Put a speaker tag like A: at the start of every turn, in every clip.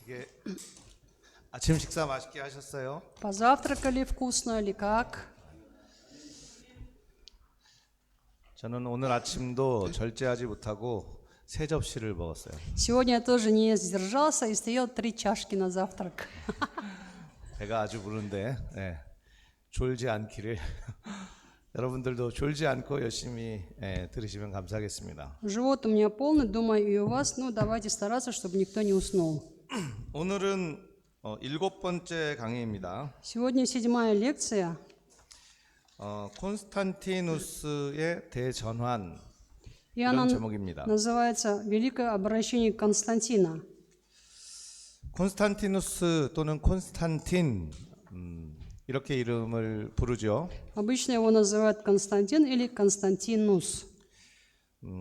A: 어떻게 아침 식사 맛있게 하셨어요?
B: Позавтракали вкусно или как?
A: 저는 오늘 아침도 절제하지 못하고 세 접시를 먹었어요.
B: Сегодня я тоже не сдержался и съел 3 чашки на завтрак.
A: 배가 아주 부른데 졸지 않기를 여러분들도 졸지 않고 열심히 들으시면 감사하겠습니다.
B: Живот у меня полный, думаю, и у вас. Ну, давайте стараться, чтобы никто не уснул.
A: 오늘은 7번째 강의입니다.
B: Сегодня 7-я лекция.
A: 콘스탄티누스의 대전환
B: И она
A: 이런 제목입니다.
B: называется «Великое обращение Константина».
A: 콘스탄티누스 또는 콘스탄틴 이렇게 이름을 부르죠.
B: Обычно его называют Константин или Константинус.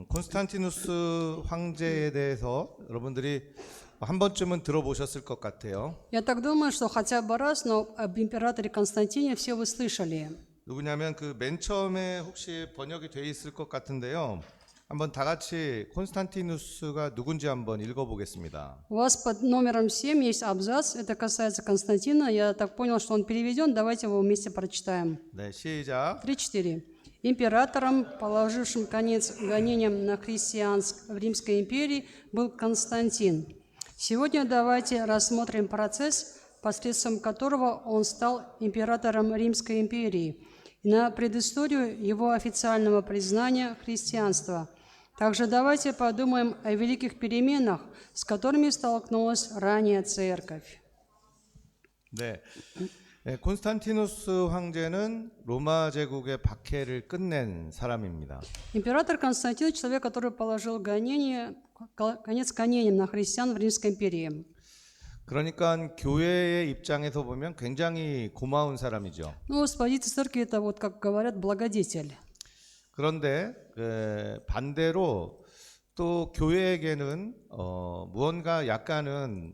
A: 콘스탄티누스 황제에 대해서 여러분들이 한 번쯤은 들어보셨을 것 같아요.
B: Я так думаю, что хотя бы раз, но об императоре Константине все вы слышали.
A: 누구냐면 그 맨 처음에 혹시 번역이 돼 있을 것 같은데요. 한번 다 같이 콘스탄티누스가 누군지 한번 읽어보겠습니다.
B: У вас под номером 7 есть абзац, это касается Константина. Я так понял, что он переведен, давайте его вместе прочитаем.
A: 네, 시작.
B: 3-4. Императором, положившим конец гонениям на христианство в Римской империи, был Константин. Сегодня давайте рассмотрим процесс, посредством которого он стал императором Римской империи, и на предысторию его официального признания христианства. Также давайте подумаем о великих переменах, с которыми столкнулась ранее церковь.
A: 네, 콘스탄티누스 황제는 로마 제국의 박해를 끝낸 사람입니다.
B: Император Константин – человек, который положил конец гонениям на христиан в Римской империи.
A: 그러니까 교회의 입장에서 보면 굉장히 고마운 사람이죠.
B: Ну, с позиции церкви это вот, как говорят, благодетель.
A: 그런데 반대로 또 교회에게는 무언가 약간은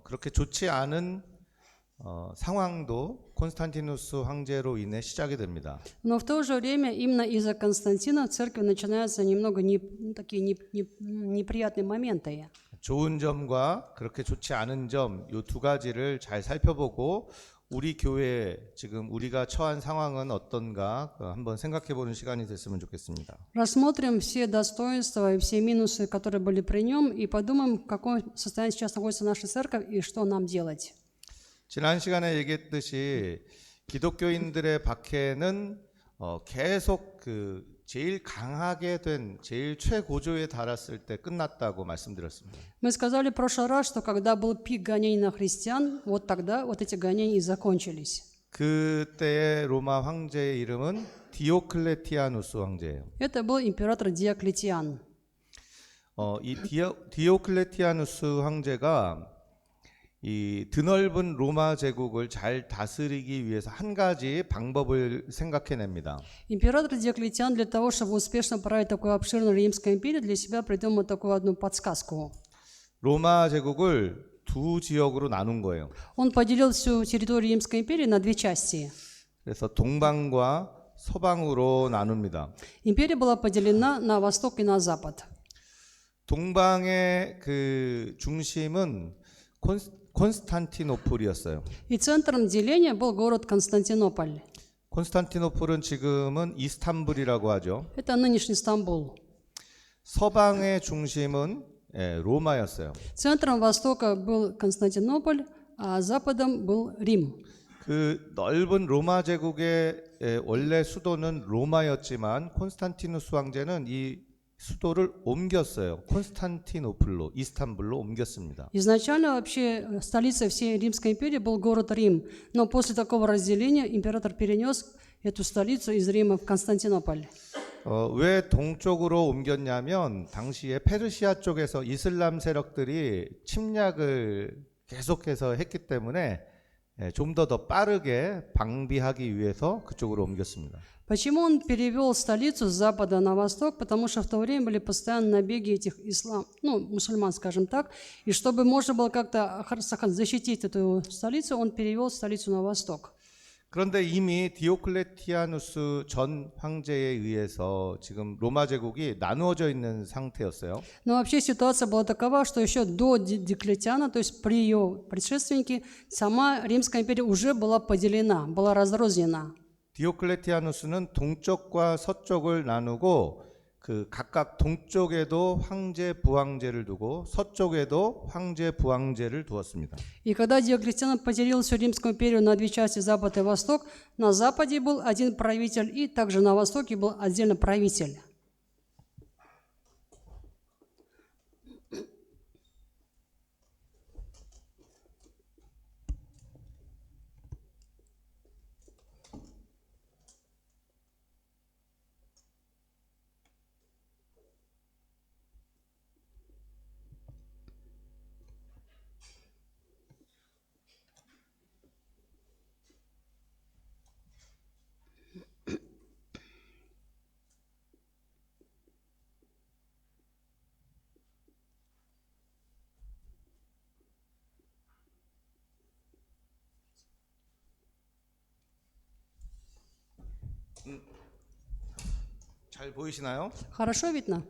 A: 그렇게 좋지 않은 상황도 콘스탄티누스 황제로 인해 시작이 됩니다.
B: Но в то же время именно из-за Константина в церкви начинаются немного такие неприятные моменты.
A: 좋은 점과 그렇게 좋지 않은 점 이 두 가지를 잘 살펴보고 우리 교회 지금 우리가 처한 상황은 어떤가 한번 생각해 보는 시간이 됐으면 좋겠습니다.
B: Рассмотрим все достоинства и все минусы, которые были при нем, и подумаем, в каком состоянии сейчас находится наша церковь и что нам делать.
A: 지난 시간에 얘기했듯이 기독교인들의 박해는 계속 그 제일 강하게 된 제일 최고조에 달았을 때 끝났다고 말씀드렸습니다.
B: Мы сказали в прошлый раз, что когда был пик гонений на христиан, вот тогда вот эти гонения и закончились.
A: 그때의 로마 황제의 이름은 디오클레티아누스 황제예요.
B: Это был император Диоклетиан.
A: 이 디오클레티아누스 황제가 이 드넓은 로마 제국을 잘 다스리기 위해서 한 가지 방법을 생각해냅니다.
B: Император Диоклетиан для того, чтобы успешно править такой обширной Римской империей, для себя придумал такую одну подсказку.
A: 로마 제국을 두 지역으로 나눈 거예요.
B: Он поделил всю территорию Римской империи на 2 части.
A: 그래서 동방과 서방으로 나눕니다.
B: Империя была поделена на восток и на запад.
A: 동방의 그 중심은 콘스탄티노플이었어요.
B: И центром деления был город Константинополь.
A: 콘스탄티노플은 지금은 이스탄불이라고 하죠.
B: Это нынешний Стамбул.
A: 서방의 중심은 로마였어요.
B: Центром востока был Константинополь, а западом был Рим.
A: 그 넓은 로마 제국의 원래 수도는 로마였지만 콘스탄티누스 황제는 이 수도를 옮겼어요. 콘스탄티노플로, 이스탄불로 옮겼습니다.
B: Изначально вообще столицей всей Римской империи был город Рим, но после такого разделения император перенес эту столицу из Рима в Константинополь.
A: 왜 동쪽으로 옮겼냐면 당시에 페르시아 쪽에서 이슬람 세력들이 침략을 계속해서 했기 때문에 좀 더 빠르게 방비하기 위해서 그쪽으로 옮겼습니다.
B: Почему он перевел столицу с запада на восток? Потому что в то время были постоянно набеги этих мусульман, скажем так. И чтобы можно было как-то защитить эту столицу, он перевел столицу на восток.
A: 그런데 이미 디오클레티아누스 전 황제에 의해서 지금 로마 제국이 나누어져 있는 상태였어요.
B: Но вообще ситуация была такова, что еще до Диоклетиана, то есть при ее предшественнике, сама Римская империя уже была поделена, была разрознена.
A: 디오클레티아누스는 동쪽과 서쪽을 나누고 그 각각 동쪽에도 황제 부황제를 두고 서쪽에도 황제 부황제를 두었습니다.
B: И когда Диоклетиан поделил всю Римскую империю на две части, Запад и Восток, на Западе был один правитель, и также на Востоке был отдельно правитель.
A: 잘 보이시나요?
B: Хорошо видно?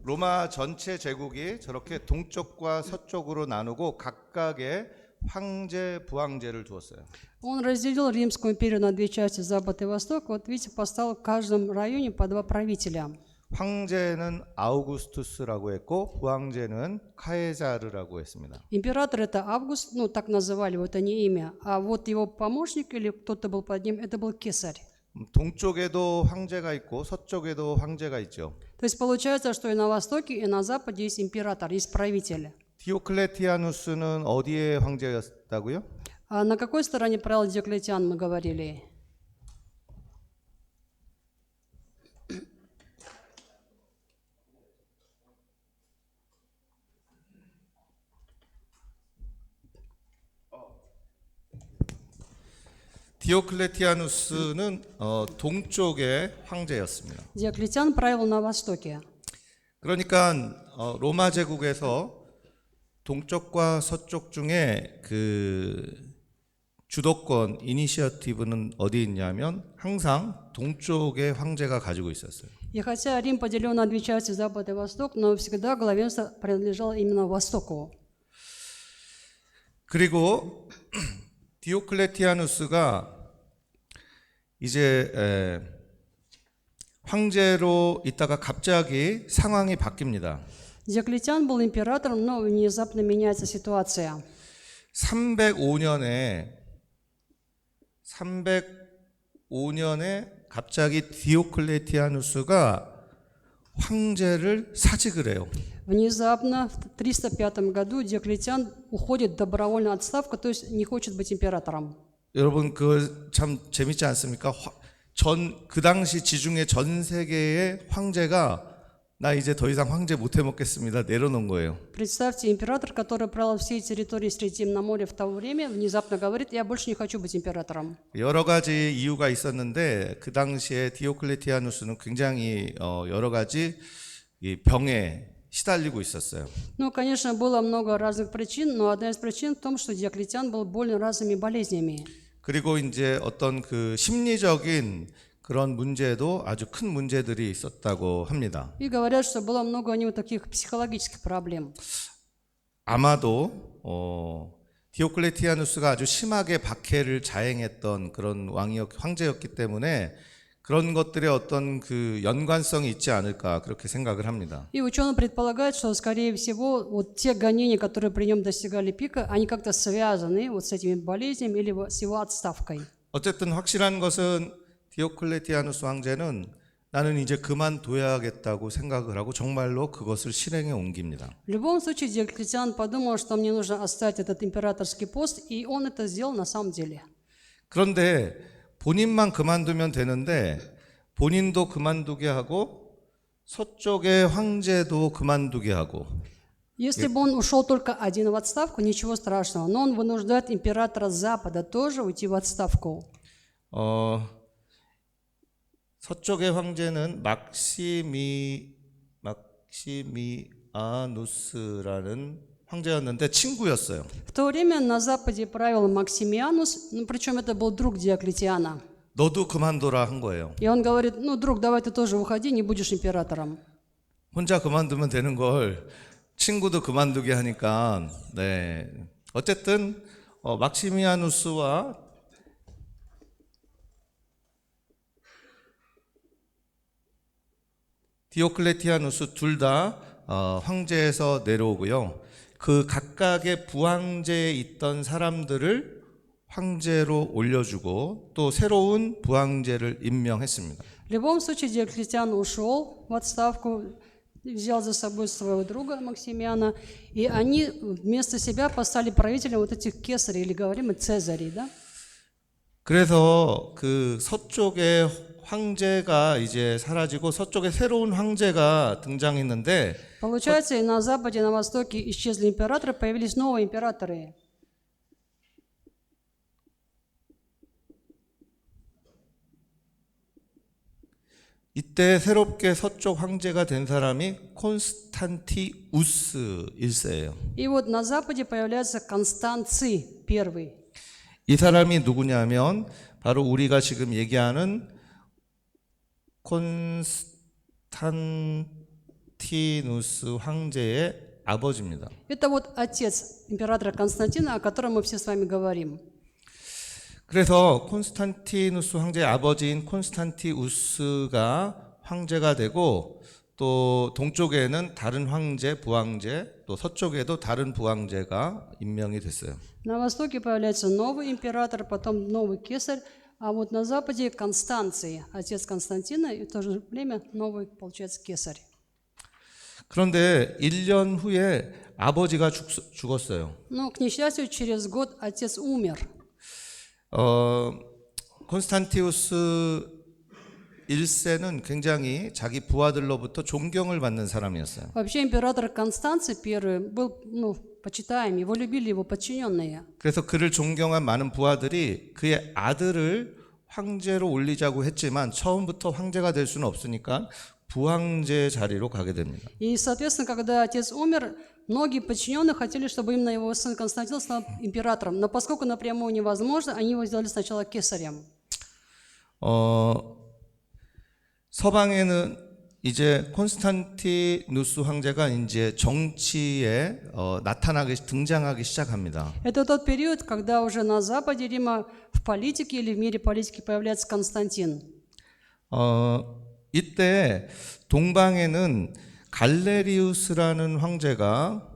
A: 로마 전체 제국이 저렇게 동쪽과 서쪽으로 나누고 각각의 황제 부황제를 두었어요.
B: Он разделил Римскую империю на две части, Запад и Восток. Вот видите, поставил в каждом районе по два правителя.
A: 황제는 아우구스투스라고 했고 부황제는 카에사르라고 했습니다.
B: Император это Август, ну так называли, вот это не имя, а вот его помощник или кто-то был под ним, это был Кесарь.
A: 동쪽에도 황제가 있고 서쪽에도 황제가 있죠.
B: То есть получается, что и на Востоке, и на Западе есть император, есть правитель.
A: 디오클레티아누스는 어디의 황제였다고요?
B: А на какой стороне правил Диоклетиан, мы говорили?
A: 디오클레티아누스는 동쪽의 황제였습니다.
B: Диоклетиан правил на Востоке.
A: 그러니까 로마 제국에서 동쪽과 서쪽 중에 그 주도권 이니시어티브는 어디 있냐면 항상 동쪽의 황제가 가지고 있었어요.
B: И хотя Рим поделен на две части, Запад и Восток, но всегда главенство принадлежало именно Востоку.
A: 그리고 디오클레티아누스가 이제 황제로 있다가 갑자기 상황이 바뀝니다.
B: Диоклетиан был императором, но внезапно меняется ситуация.
A: 305년에 갑자기 디오클레티아누스가 황제를 사직을 해요.
B: Внезапно в 305 году Диоклетиан уходит в добровольную отставку, то есть не хочет быть императором.
A: 여러분 그거 참 재밌지 않습니까? 그 당시 지중해 전 세계의 황제가 나 이제 더 이상 황제 못 해 먹겠습니다. 내려놓은 거예요.
B: Представьте, император, который правил всей территории Средиземноморья в то время, внезапно говорит: я больше не хочу быть императором.
A: 여러 가지 이유가 있었는데 그 당시에 디오클레티아누스는 굉장히 여러 가지 이 병에 시달리고 있었어요.
B: Ну, конечно, было много разных причин, но одна из причин в том, что Диоклетиан был болен разными болезнями.
A: 그리고 이제 어떤 그 심리적인 그런 문제도 아주 큰 문제들이 있었다고 합니다.
B: И говорят, что было много у него таких психологических проблем.
A: 아마도 디오클레티아누스가 아주 심하게 박해를 자행했던 그런 황제였기 때문에 그런 것들의 어떤 그 연관성이 있지 않을까 그렇게 생각을 합니다.
B: И ученые предполагают, что, скорее всего, вот те гонения, которые при нем достигали пика, они как-то связаны вот с этими болезнями или с его отставкой.
A: 어쨌든 확실한 것은 디오클레티아누스 황제는 나는 이제 그만둬야겠다고 생각을 하고 정말로 그것을 실행에 옮깁니다.
B: В любом случае, Диоклетиан подумал, что мне нужно оставить этот императорский пост, и он это сделал на самом деле.
A: 그런데 본인만 그만두면 되는데 본인도 그만두게 하고 서쪽의 황제도 그만두게 하고
B: Если бы он ушел только один в отставку, ничего страшного, но он вынуждает императора Запада тоже уйти в отставку.
A: 서쪽의 황제는 막시미아누스라는 황제였는데 친구였어요.
B: В то время на Западе правил Максимианус, ну, причем это был друг Диоклетиана.
A: 너도 그만둬라 한 거예요.
B: И он говорит, ну, друг, давай ты тоже уходи, не будешь императором.
A: 혼자 그만두면 되는 걸 친구도 그만두게 하니까 네. 어쨌든 막시미아누스와 디오클레티아누스 둘 다 황제에서 내려오고요. 그 각각의 부황제에 있던 사람들을 황제로 올려주고 또 새로운 부황제를 임명했습니다.
B: В любом случае Диоклетиан ушел в отставку, взял за собой своего друга Максимиана, и они вместо себя поставили правителем вот этих кесарей, или говорим цезарей, да?
A: 그래서 그 서쪽의 황제가 이제 사라지고 서쪽에 새로운 황제가 등장했는데
B: Получается, и на Западе, и на Востоке исчезли императоры, появились новые императоры.
A: 이때 새롭게 서쪽 황제가 된 사람이 콘스탄티우스 1세예요.
B: И вот на Западе появляется Констанций I.
A: 이 사람이 누구냐면 바로 우리가 지금 얘기하는 콘스탄티누스 황제의 아버지입니다.
B: Это вот отец императора Константина, о котором мы все с вами говорим.
A: 그래서 콘스탄티누스 황제의 아버지인 콘스탄티우스가 황제가 되고 또 동쪽에는 다른 황제, 부황제, 또 서쪽에도 다른 부황제가 임명이 됐어요.
B: На Востоке появляется новый император, потом новый кесарь, а вот на Западе Констанций, отец Константина, и в то же время новый, получается, кесарь.
A: 그런데 1년 후에 아버지가 죽었어요.
B: Но, к несчастью, через год отец умер.
A: 콘스탄티우스 1세는 굉장히 자기 부하들로부터 존경을 받는 사람이었어요.
B: Вообще император Констанций I был, ну, почитаем, его любили его подчиненные.
A: 그래서 그를 존경한 많은 부하들이 그의 아들을 황제로 올리자고 했지만 처음부터 황제가 될 수는 없으니까 부황제 자리로 가게 됩니다.
B: И, соответственно, когда отец умер, многие подчиненные хотели, чтобы именно его сын Константин стал императором. Но поскольку напрямую невозможно, они его сделали сначала кесарем.
A: 서방에는 이제 콘스탄티누스 황제가 이제 정치에 등장하기 시작합니다.
B: Это тот период, когда уже на Западе Рима в политике или в мире политики появляется Константин.
A: 이때 동방에는 갈레리우스라는 황제가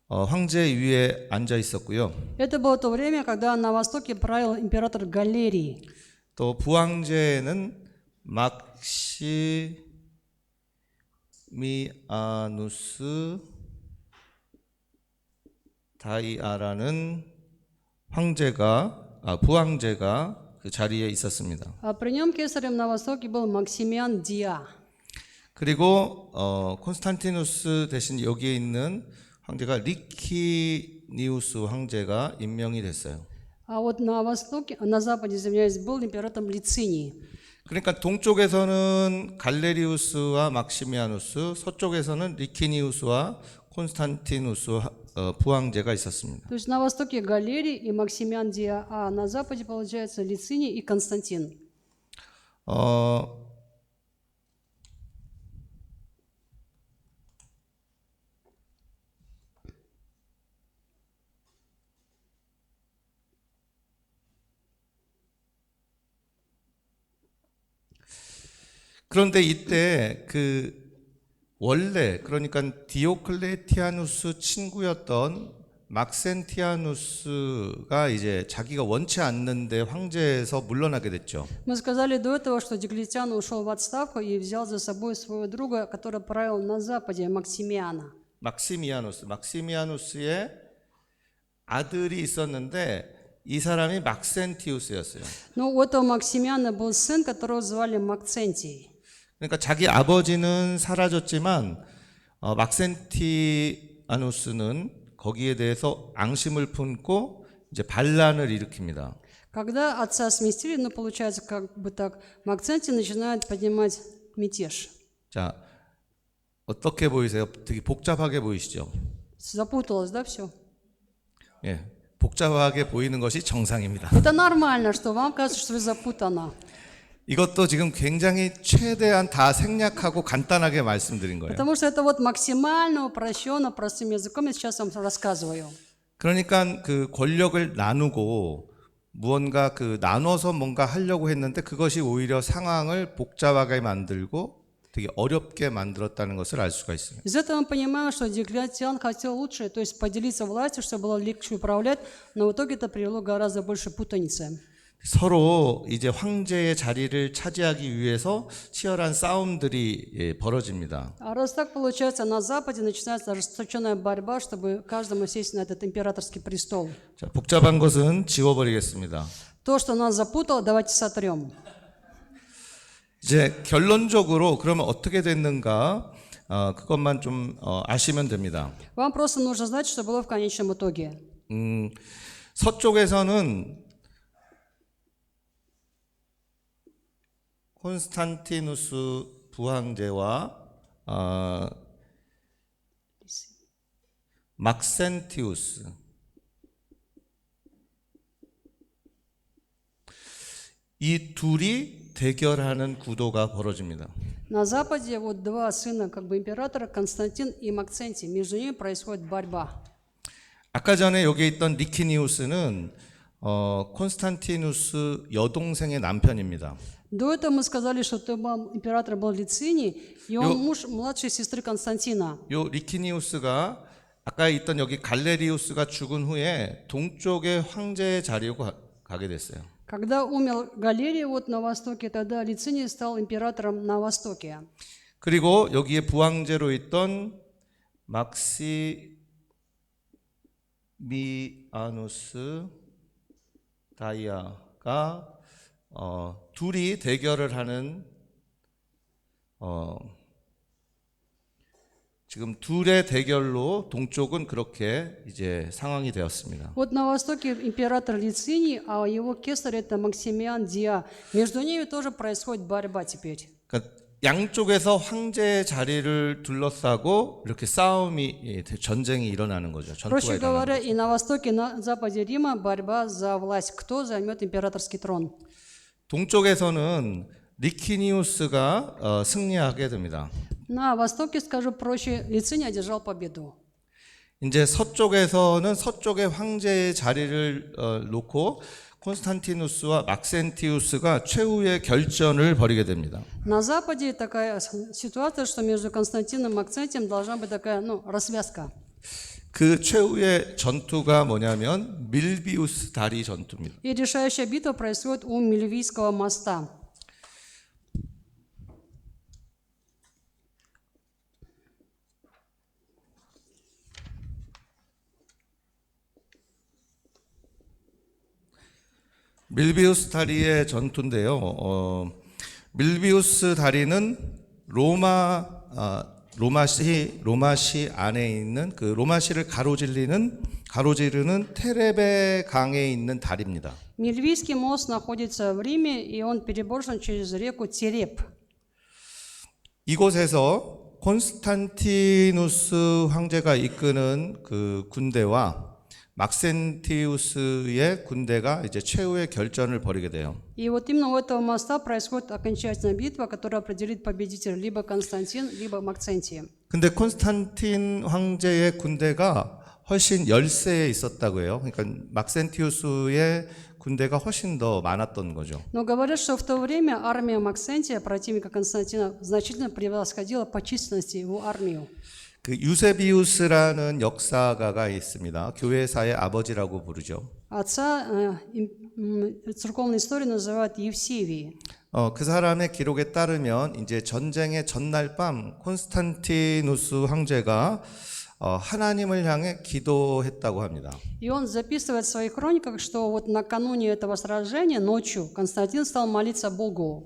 A: 황제 위에 앉아 있었고요.
B: Это было то время, когда на Востоке правил император Галерий.
A: 또 부황제에는 막시미아누스 다이아라는 부황제가 그 자리에 있었습니다.
B: А при нем кесарем на Востоке был Максимиан Диа.
A: 그리고 콘스탄티누스 대신 여기에 있는 황제가 리키니우스 황제가 임명이 됐어요.
B: А вот на Востоке, на Западе, извиняюсь, был императором Лициний.
A: 그러니까 동쪽에서는 갈레리우스와 막시미아누스, 서쪽에서는 리키니우스와 콘스탄티누스 부황제가 있었습니다.
B: То есть на Востоке Галерий и Максимиан Диа, а на Западе, получается, Лициний и Константин.
A: 그런데 이때 원래 그러니까 디오클레티아누스 친구였던 막센티아누스가 이제 자기가 원치 않는데 황제에서 물러나게 됐죠.
B: Мы сказали до этого, что Диоклетиан ушел в отставку и взял за собой своего друга, который правил на Западе, Максимиана.
A: 막시미아누스의 아들이 있었는데 이 사람이 막센티우스였어요.
B: Но у этого Максимиана был сын, которого звали Макцентий.
A: 그러니까 자기 아버지는 사라졌지만 막센티아누스는 거기에 대해서 앙심을 품고 이제 반란을 일으킵니다.
B: Когда отца сместили, ну, получается, как бы так, Макцентий начинает поднимать мятеж.
A: 자, 어떻게 보이세요? 되게 복잡하게 보이시죠?
B: Запуталось, да, все?
A: 예, 복잡하게 보이는 것이 정상입니다.
B: Это нормально, что вам кажется, что вы запутано.
A: 이것도 지금 굉장히 최대한 다 생략하고 간단하게 말씀드린 거예요.
B: Потому что это вот максимально упрощенно, простым языком я сейчас вам рассказываю.
A: 그러니까 그 권력을 나누고 무언가 그 나눠서 뭔가 하려고 했는데 그것이 오히려 상황을 복잡하게 만들고 되게 어렵게 만들었다는 것을 알 수가 있습니다.
B: Из этого мы понимаем, что Диоклетиан хотел лучше, то есть поделиться властью, чтобы было легче управлять, но в итоге это привело к гораздо больше путаницы.
A: 서로 이제 황제의 자리를 차지하기 위해서 치열한 싸움들이 벌어집니다.
B: А раз так получается, на Западе начинается ожесточенная борьба, чтобы каждому сесть на этот императорский престол.
A: 자, 복잡한 것은 지워버리겠습니다.
B: То, что нас запутало, давайте сотрем.
A: 이제 결론적으로 그러면 어떻게 됐는가 그것만 좀 아시면 됩니다.
B: Вам просто нужно знать, что было в конечном итоге.
A: 서쪽에서는 콘스탄티누스 부황제와 막센티우스 이 둘이 대결하는 구도가 벌어집니다.
B: На Западе вот два сына как бы императора, Константин и Максентий. Между ними происходит борьба.
A: 아까 전에 여기 있던 리키니우스는 콘스탄티누스 여동생의 남편입니다.
B: До этого мы сказали, что император был Лициний, и он муж младшей сестры Константина.
A: 요 리키니우스가 아까 있던 여기 갈레리우스가 죽은 후에 동쪽의 황제의 자리로 가게 됐어요.
B: Когда умер Галерий вот на востоке, тогда Лициний стал императором на востоке.
A: 그리고 여기에 부황제로 있던 막시미아누스 다이아가 둘이 대결을 하는 지금 둘의 대결로 동쪽은 그렇게 이제 상황이 되었습니다.
B: Вот на востоке император Лициний, а его кесарь это Максимиан Диа. Между ними тоже происходит борьба теперь.
A: 그러니까 양쪽에서 황제의 자리를 둘러싸고 이렇게 싸움이 전쟁이 일어나는 거죠. 전투가
B: Проще
A: 일어나는
B: говоря,
A: 거죠.
B: и на востоке, и на западе Рима борьба за власть. Кто займет императорский трон?
A: 동쪽에서는 리키니우스가 승리하게 됩니다.
B: На востоке, скажу проще, Лициний одержал победу.
A: 이제 서쪽에서는 서쪽의 황제의 자리를 놓고 콘스탄티누스와 막센티우스가 최후의 결전을 벌이게 됩니다.
B: На западе такая ситуация, что между Константином и Максентием должна быть такая, развязка.
A: 그 최후의 전투가 뭐냐면 밀비우스 다리 전투입니다.
B: И решающая битва происходит у Мильвийского моста.
A: 밀비우스 다리의 전투인데요. 밀비우스 다리는 로마시 안에 있는 그 로마시를 가로지르는 테레베 강에 있는 다리입니다.
B: Мильвийский мост находится в Риме, и он переброшен через реку Тереп.
A: 이곳에서 콘스탄티누스 황제가 이끄는 그 군대와 막센티우스의 군대가 이제 최후의 결전을 벌이게 돼요.
B: И вот именно у этого моста происходит окончательная битва, которая определит победителя либо Константин, либо Максентий.
A: 근데 콘스탄틴 황제의 군대가 훨씬 열세에 있었다고 해요. 그러니까 막센티우스의 군대가 훨씬 더 많았던 거죠.
B: Но говорят, что в то время армия Максентия, противника Константина, значительно превосходила по численности его армию.
A: 그 유세비우스라는 역사가가 있습니다. 교회사의 아버지라고 부르죠.
B: Отца церковной истории называют Евсевий.
A: 그 사람의 기록에 따르면 이제 전쟁의 전날 밤 콘스탄티누스 황제가 하나님을 향해 기도했다고 합니다.
B: И он записывает в своих хрониках, что вот накануне этого сражения, ночью, Константин стал молиться Богу.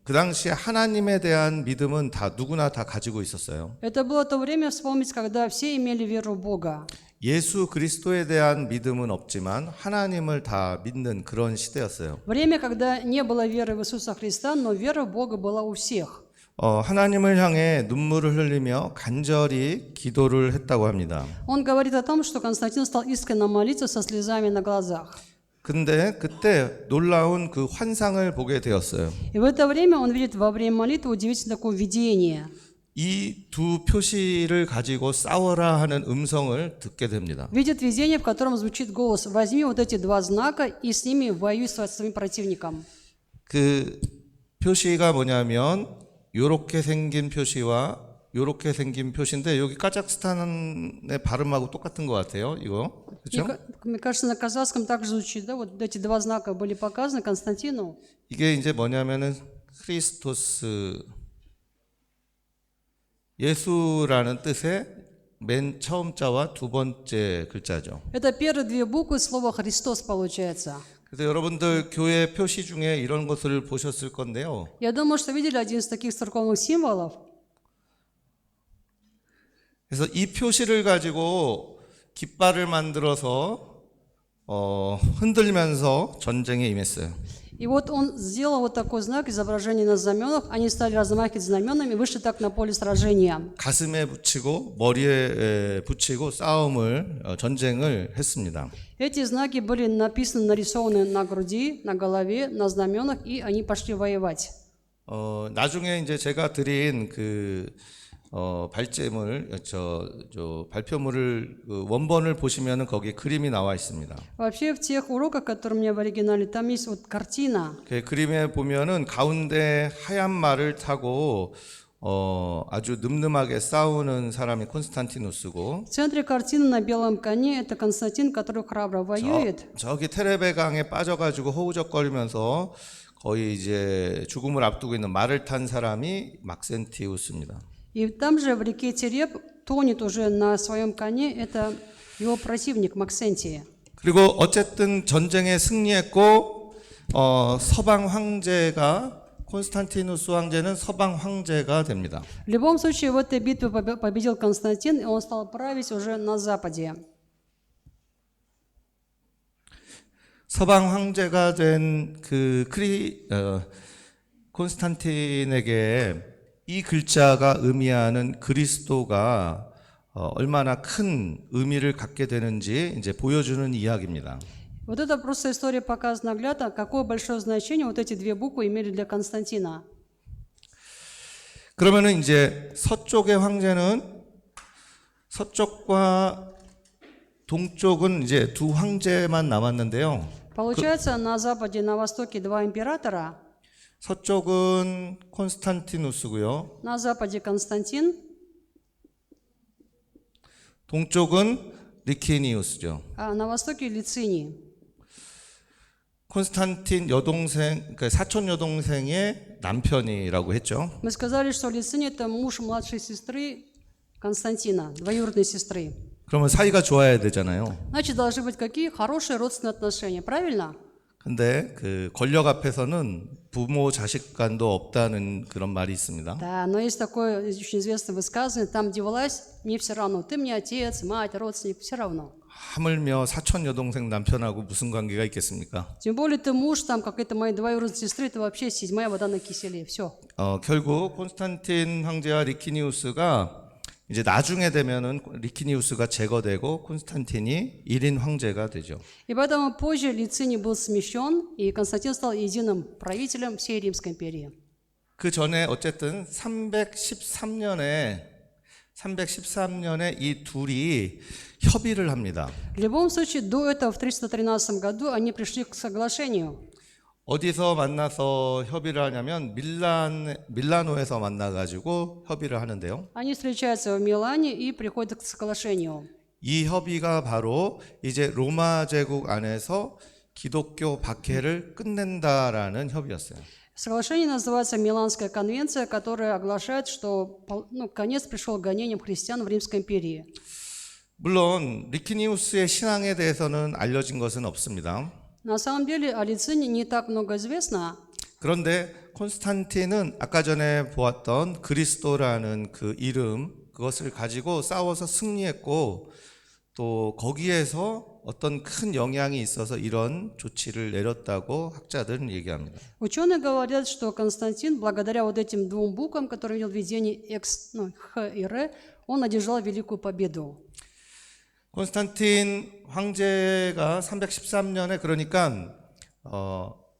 A: 그 당시에 하나님에 대한 믿음은 누구나 다 가지고 있었어요.
B: Это было то время, вспомнить, когда все имели веру в Бога.
A: 예수 그리스도에 대한 믿음은 없지만 하나님을 다 믿는 그런 시대였어요.
B: Время, когда не было веры в Иисуса Христа, но вера в Бога была у всех.
A: 하나님을 향해 눈물을 흘리며 간절히 기도를 했다고 합니다.
B: Он говорит о том, что Константин стал искренне молиться со слезами на глазах.
A: 근데 그때 놀라운 그 환상을 보게 되었어요.
B: И в это время он видит во время молитвы удивительное такое видение.
A: 이 두 표시를 가지고 싸워라 하는 음성을 듣게 됩니다.
B: Видит видение, в котором звучит голос: «Возьми вот эти два знака и с ними воюй со своим противником».
A: 그 표시가 뭐냐면 요렇게 생긴 표시와 요렇게 생긴 표시인데 여기 카자흐스탄의 발음하고 똑같은 것 같아요. 이거
B: И,
A: 그렇죠?
B: мне кажется, на казахском также звучит, да? Вот эти два знака были показаны Константину.
A: 이게 이제 뭐냐면은 크리스토스 예수라는 뜻의 맨 처음 자와 두 번째 글자죠.
B: Это первые две буквы слова «Христос» получается.
A: 그래서 여러분들 교회 표시 중에 이런 것을 보셨을 건데요.
B: Я думаю, что видели один из таких церковных символов.
A: 그래서 이 표시를 가지고 깃발을 만들어서 흔들면서 전쟁에 임했어요.
B: И вот он сделал вот такой знак, изображение на знаменах. Они стали размахивать знаменами и вышли так на поле сражения.
A: 가슴에 붙이고 머리에 붙이고 싸움을 전쟁을 했습니다.
B: Эти знаки были написаны, нарисованы на груди, на голове, на знаменах, и они пошли воевать.
A: 나중에 이제 제가 드린 그 발제물 발표물을 원본을 보시면은 거기에 그림이 나와 있습니다.
B: Вообще в тех уроках, которые у меня в оригинале, там есть вот картина.
A: 그 그림에 보면은 가운데 하얀 말을 타고 아주 늠름하게 싸우는 사람이 콘스탄티누스고
B: В центре картины на белом коне это Константин, который храбро воюет.
A: 저기 테레베강에 빠져가지고 호우적거리면서 거의 이제 죽음을 앞두고 있는 말을 탄 사람이 막센티우스입니다.
B: И там же в реке Тереб тонет уже на своем коне, это его противник Максентий.
A: 그리고 어쨌든 전쟁에 승리했고 서방 황제가 콘스탄티누스 황제는 서방 황제가 됩니다.
B: В любом случае, в этой битве победил Константин, и он стал править уже на Западе.
A: 서방 황제가 된 그 콘스탄틴에게 이 글자가 의미하는 그리스도가 얼마나 큰 의미를 갖게 되는지 이제 보여주는 이야기입니다.
B: Вот это просто история показывает наглядно, какое большое значение вот эти две буквы имели для Константина.
A: 그러면은 이제 서쪽의 황제는 서쪽과 동쪽은 이제 두 황제만 남았는데요.
B: Получается, на Западе и на Востоке два императора.
A: 서쪽은 콘스탄티누스고요.
B: На Западе Константин,
A: 동쪽은 리키니우스죠.
B: а на Востоке Лициний.
A: 콘스탄틴 여동생, 그러니까 사촌 여동생의 남편이라고 했죠.
B: Мы сказали, что Лициний это муж младшей сестры Константина, двоюродной сестры.
A: 그러면 사이가 좋아야 되잖아요.
B: Значит, должны быть какие? Хорошие родственные отношения, правильно?
A: 근데 그 권력 앞에서는 부모 자식 간도 없다는 그런 말이 있습니다.
B: Да, но есть такое очень известное высказывание: там, где власть, мне все равно. Ты мне отец, мать, родственник, все равно.
A: 하물며 사촌 여동생 남편하고 무슨 관계가 있겠습니까?
B: Тем более ты муж, там, как это моей двоюродной сестры, это вообще седьмая вода на киселе. Все.
A: 결국 콘스탄틴 황제와 리키니우스가 이제 나중에 되면은 리키니우스가 제거되고 콘스탄틴이 1인 황제가 되죠.
B: И поэтому позже Лициний был смещен, и Константин стал единым правителем всей Римской империи.
A: 그 전에 어쨌든 313년에 이 둘이 협의를 합니다.
B: В любом случае, до этого, в 313 году, они пришли к соглашению.
A: 어디서 만나서 협의를 하냐면 밀라노에서 만나가지고 협의를 하는데요.
B: Они встречаются в Милане и приходят к соглашению.
A: 이 협의가 바로 이제 로마 제국 안에서 기독교 박해를 끝낸다라는 협의였어요.
B: Соглашение называется Миланская конвенция, которая оглашает, что конец пришел к гонениям христиан в Римской империи.
A: 물론 리키니우스의 신앙에 대해서는 알려진 것은 없습니다.
B: На самом деле о Лицине не так много известно.
A: 그런데 콘스탄틴은 아까 전에 보았던 그리스도라는 그 이름 그것을 가지고 싸워서 승리했고 또 거기에서 어떤 큰 영향이 있어서 이런 조치를 내렸다고 학자들은 얘기합니다.
B: Ученые говорят, что Константин, благодаря вот этим двум буквам, которые имел введение Х и Р, он одержал великую победу.
A: 콘스탄틴 황제가 313년에 그러니까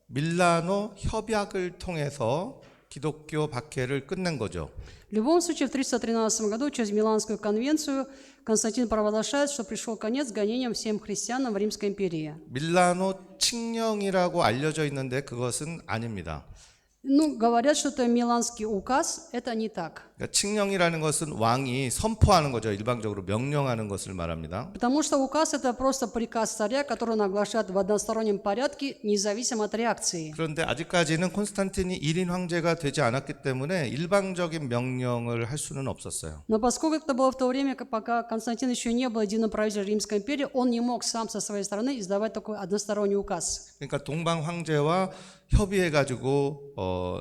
A: 밀라노 협약을 통해서 기독교 박해를 끝낸 거죠.
B: В любом случае, в 313 году, через Миланскую конвенцию, Константин провозглашает, что пришел конец гонениям всем христианам в Римской империи.
A: 밀라노 칙령이라고 알려져 있는데 그것은 아닙니다.
B: Ну, говорят, что это Миланский указ, это не так.
A: 그러니까 칙령이라는 것은 왕이 선포하는 거죠. 일방적으로 명령하는 것을 말합니다.
B: Потому что указ – это просто приказ царя, который он оглашает в одностороннем порядке, независимо от реакции.
A: 그런데 아직까지는 콘스탄틴이 1인 황제가 되지 않았기 때문에 일방적인 명령을 할 수는 없었어요.
B: Но поскольку это было в то время, пока Константин еще не был единым правителем Римской империи, он не мог сам со своей стороны издавать такой односторонний указ.
A: 그러니까 동방 황제와 협의해 가지고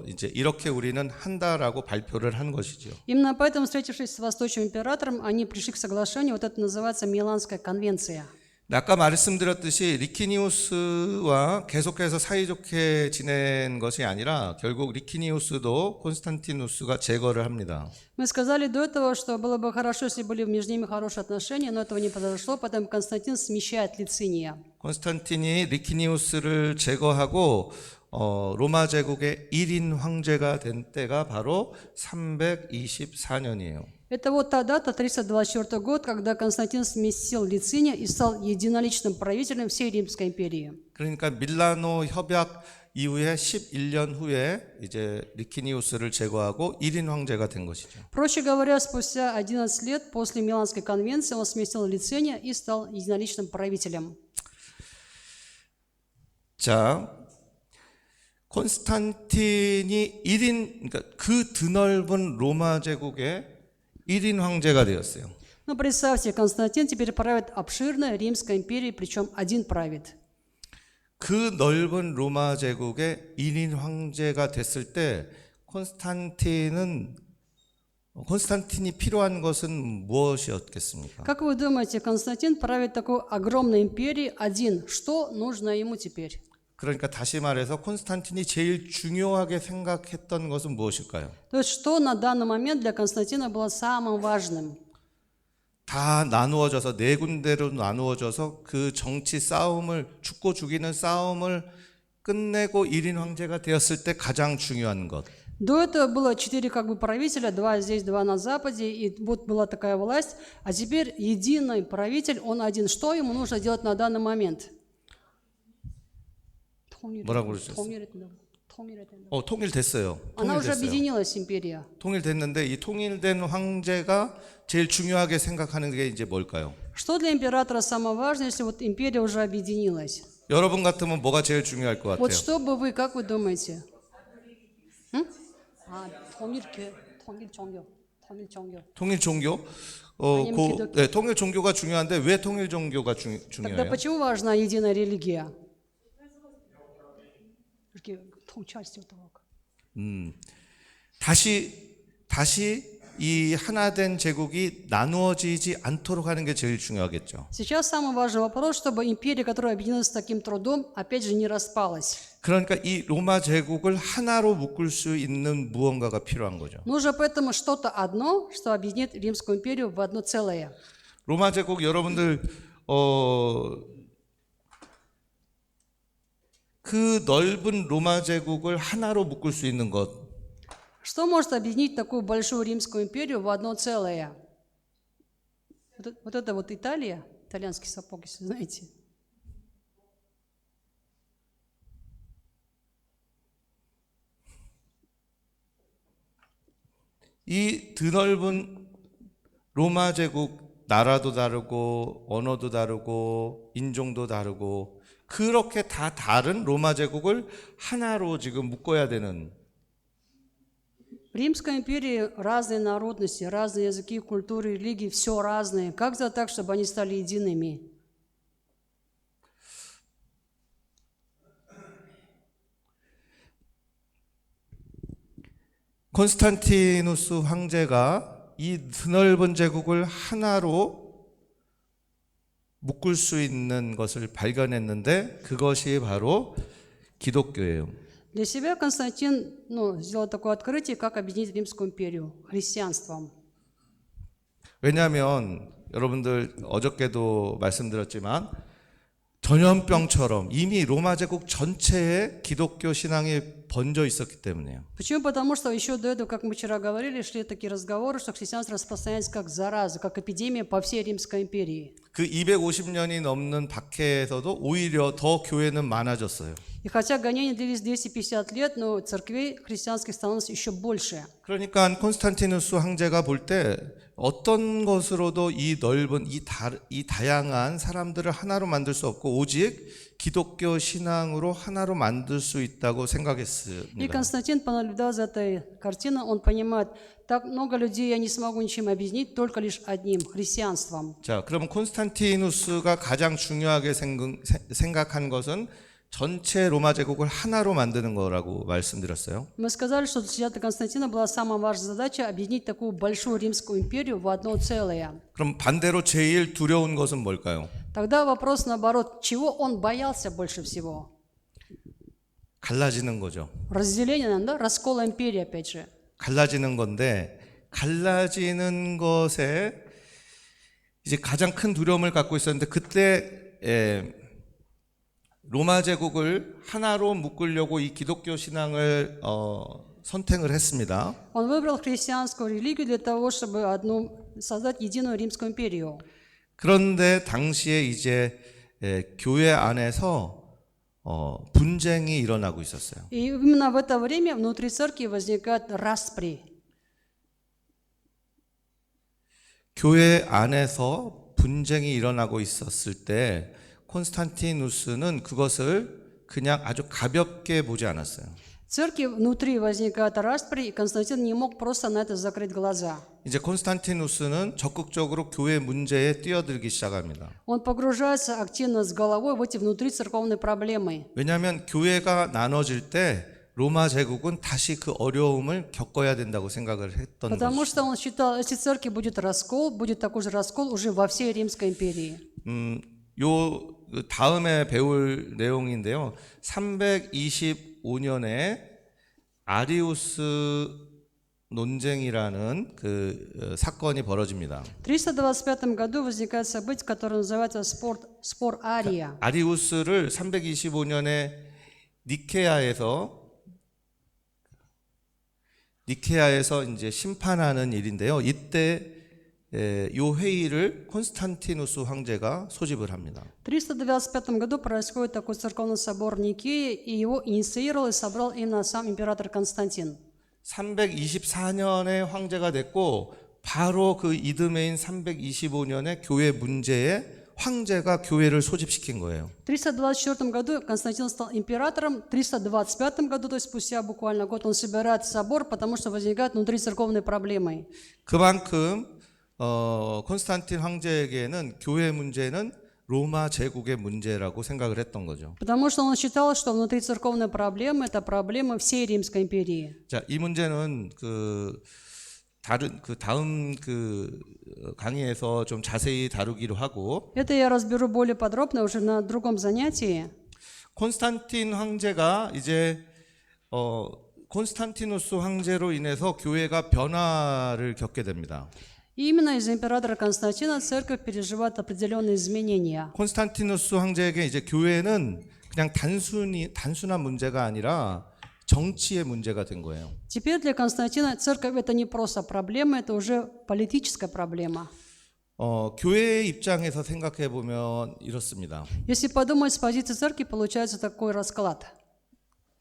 A: 이제 이렇게 우리는 한다라고 발표를 한 것이죠.
B: Именно поэтому, встретившись с Восточным императором, они пришли к соглашению, вот это называется Миланская конвенция.
A: 아까 말씀드렸듯이 리키니우스와 계속해서 사이좋게 지낸 것이 아니라 결국 리키니우스도 콘스탄티누스가 제거를 합니다.
B: Мы сказали до этого, что было бы хорошо, если были между ними хорошие отношения, но этого не произошло, поэтому Константин смещает Лициния.
A: 콘스탄틴이 리키니우스를 제거하고 로마 제국의 1인 황제가 된 때가 바로 324년이에요.
B: Это вот та дата, 324 год, когда Константин сместил Лициния и стал единоличным правителем всей Римской империи.
A: 그러니까 밀라노 협약 이후에 11년 후에 이제 리키니우스를 제거하고 1인 황제가 된 것이죠.
B: Проще говоря, спустя 11 лет после Миланской конвенции он сместил Лициния и стал единоличным правителем.
A: 자, 콘스탄틴이 1인 그러니까 그 드넓은 로마 제국의 1인 황제가 되었어요.
B: Но представьте, Константин теперь правит обширной Римской империей, причем один правит.
A: 그 넓은 로마 제국의 1인 황제가 됐을 때 콘스탄틴이 필요한 것은 무엇이었겠습니까?
B: Как вы думаете, Константин правит такой огромной империей один? Что нужно ему теперь?
A: 그러니까 다시 말해서 콘스탄틴이 제일 중요하게 생각했던 것은 무엇일까요?
B: То есть, что на данный момент для Константина было самым важным?
A: 다 나누어져서 네 군데로 나누어져서 그 정치 싸움을 죽고 죽이는 싸움을 끝내고 1인 황제가 되었을 때 가장 중요한 것.
B: До этого было 4 как бы правителя, 2 здесь, 2 на Западе, и вот была такая власть, а теперь единый правитель, он один. Что ему нужно делать на данный момент?
A: 뭐라고 그러셨어요? 통일됐어요.
B: Она уже
A: 통일됐어요.
B: объединилась, империя.
A: 통일됐는데 이 통일된 황제가 제일 중요하게 생각하는 게 이제 뭘까요?
B: Что для императора самое важное, если вот империя уже объединилась?
A: 여러분 같으면 뭐가 제일 중요할 것
B: Вот
A: 같아요?
B: что бы вы, как вы думаете? 통일 종교.
A: 통일 종교?
B: 아니면 기독교.
A: 네, 통일 종교가 중요한데 왜 통일 종교가
B: Тогда
A: 중요해요?
B: почему важна единая религия?
A: 다시 이 하나된 제국이 나누어지지 않도록 하는 게 제일 중요하겠죠.
B: Сейчас самый важный вопрос, чтобы империя, которая объединилась с таким трудом, опять же не распалась.
A: 그러니까 이 로마 제국을 하나로 묶을 수 있는 무언가가 필요한 거죠.
B: Нужно поэтому что-то одно, что объединит Римскую империю в одно целое.
A: 로마 제국 여러분들 그 넓은 로마 제국을 하나로 묶을 수 있는 것.
B: Что может объединить такую большую Римскую империю в одно целое? Вот это вот Италия, итальянский сапог, если знаете.
A: 이 드넓은 로마 제국 나라도 다르고 언어도 다르고 인종도 다르고 그렇게 다 다른 로마 제국을 하나로 지금 묶어야 되는
B: В Римской империи разные народности, разные языки, культуры, религии, все разное. Как сделать так, чтобы они стали едиными?
A: 콘스탄티누스 황제가 이 드넓은 제국을 하나로 묶을 수 있는 것을 발견했는데 그것이 바로 기독교예요.
B: Для себя Константин сделал такое открытие, как объединить Римскую империю христианством.
A: 왜냐하면 여러분들 어저께도 말씀드렸지만 전염병처럼 이미 로마 제국 전체에 기독교 신앙이 번져 있었기 때문이에요.
B: Почему? Потому что еще до этого, как мы вчера говорили, шли такие разговоры, что христианство распространяется как зараза, как эпидемия по всей Римской империи.
A: 그 250년이 넘는 박해에서도 오히려 더 교회는 많아졌어요.
B: И хотя гонения длились 250 лет, но церквей христианских становилось еще больше.
A: 그러니까 콘스탄티누스 황제가 볼 때 어떤 것으로도 이 넓은 이 다양한 사람들을 하나로 만들 수 없고 오직 기독교 신앙으로 하나로 만들 수 있다고
B: И
A: 생각했습니다.
B: Константин, понаблюдав за этой картиной, он понимает, так много людей я не смогу ничем объединить, только лишь одним – христианством.
A: 자, 그러면 콘스탄티누스가 가장 중요하게 생각한 것은 전체 로마 제국을 하나로 만드는 거라고 말씀드렸어요.
B: Мы сказали, что для Константина была самая важная задача объединить такую большую Римскую империю в одно целое.
A: 그럼 반대로 제일 두려운 것은 뭘까요?
B: Тогда вопрос наоборот, чего он боялся больше всего?
A: 갈라지는 거죠.
B: Разделение, да? Раскол империи, опять же.
A: 갈라지는 건데 갈라지는 것에 이제 가장 큰 두려움을 갖고 있었는데 그때 로마 제국을 하나로 묶으려고 이 기독교 신앙을 선택을 했습니다.
B: Он выбрал христианскую религию для того, чтобы создать единую Римскую империю.
A: 그런데 당시에 이제 교회 안에서 분쟁이 일어나고 있었어요.
B: И именно в это время внутри церкви возникает распри.
A: 교회 안에서 분쟁이 일어나고 있었을 때 콘스탄티누스는 그것을 그냥 아주 가볍게 보지 않았어요.
B: В церкви внутри возникает распри, и Константин не мог просто на это закрыть глаза.
A: 이제 콘스탄티누스는 적극적으로 교회 문제에 뛰어들기 시작합니다.
B: Он погружается активно с головой в эти внутрицерковные проблемы.
A: 왜냐하면 교회가 나눠질 때 로마 제국은 다시 그 어려움을 겪어야 된다고 생각을 했던
B: Потому
A: 것이죠.
B: что он считал, если в церкви будет раскол, будет такой же раскол уже во всей Римской империи.
A: 요 다음에 배울 내용인데요. 325년에 아리우스 논쟁이라는 그 사건이 벌어집니다.
B: В 325 году возникает событие, которое называется спор Ария.
A: 아리우스를 325년에 니케아에서 이제 심판하는 일인데요. 이때 요 회의를 콘스탄티누스 황제가 소집을 합니다.
B: В 325 году происходит такой церковный собор в Никее, и его инициировал и собрал именно сам император Константин.
A: 324년에 황제가 됐고 바로 그 이듬해인 325년에 교회 문제에 황제가 교회를 소집시킨 거예요.
B: В 324 году Константин стал императором, в 325 году, то есть спустя буквально год, он собирает собор, потому что возникают внутрицерковные проблемы.
A: 그만큼 콘스탄틴 황제에게는 교회 문제는 로마 제국의 문제라고 생각을 했던 거죠.
B: Потому что он считал, что внутрицерковные проблемы – это проблемы всей Римской империи.
A: 자, 이 문제는 다음 강의에서 좀 자세히 다루기로 하고
B: Это я разберу более подробно уже на другом занятии.
A: 콘스탄틴 황제가 이제 콘스탄티누스 황제로 인해서 교회가 변화를 겪게 됩니다.
B: И именно из-за императора Константина церковь переживает определенные изменения.
A: 콘스탄티누스 황제에게 이제 교회는 그냥 단순한 문제가 아니라 정치의 문제가 된 거예요.
B: Теперь для Константина церковь – это не просто проблема, это уже политическая проблема.
A: 교회의 입장에서 생각해 보면 이렇습니다.
B: Если подумать с позиции церкви, получается такой расклад.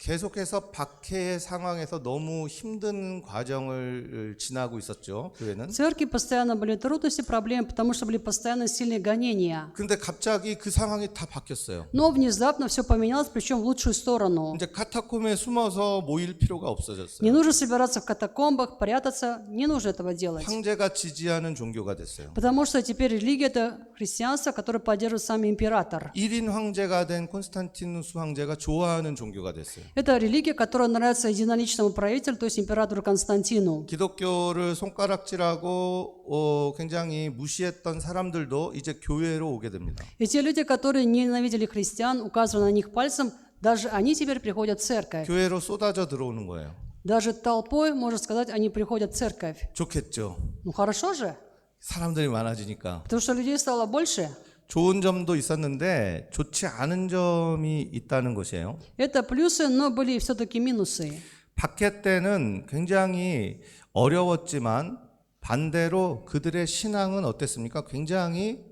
A: 계속해서 박해의 상황에서 너무 힘든 과정을 지나고 있었죠, 교회는.
B: В церкви постоянно были трудности, проблемы, потому что были постоянно сильные гонения.
A: 근데 갑자기 그 상황이 다 바뀌었어요.
B: Но внезапно все поменялось, причем в лучшую сторону.
A: 이제 카타콤에 숨어서 모일 필요가 없어졌어요.
B: Не нужно собираться в катакомбах, прятаться, не нужно этого делать.
A: 황제가 지지하는 종교가 됐어요.
B: Потому что теперь религия – это христианство, которое поддерживает сам император.
A: 1인 황제가 된 콘스탄티누스 황제가 좋아하는 종교가 됐어요.
B: Это религия, которая нравится единоличному правителю, то есть императору Константину.
A: 기독교를 손가락질하고 굉장히 무시했던 사람들도 이제 교회로 오게 됩니다.
B: И те люди, которые ненавидели христиан, указывая на них пальцем, даже они теперь приходят в церковь.
A: 교회로 쏟아져 들어오는 거예요.
B: Даже толпой, можно сказать, они приходят в церковь.
A: 좋겠죠.
B: Ну хорошо же,
A: 사람들이 많아지니까.
B: потому что людей стало больше.
A: 좋은 점도 있었는데 좋지 않은 점이 있다는 것이에요.
B: Это плюсы, но были все-таки минусы.
A: 박해 때는 굉장히 어려웠지만 반대로 그들의 신앙은 어땠습니까? 굉장히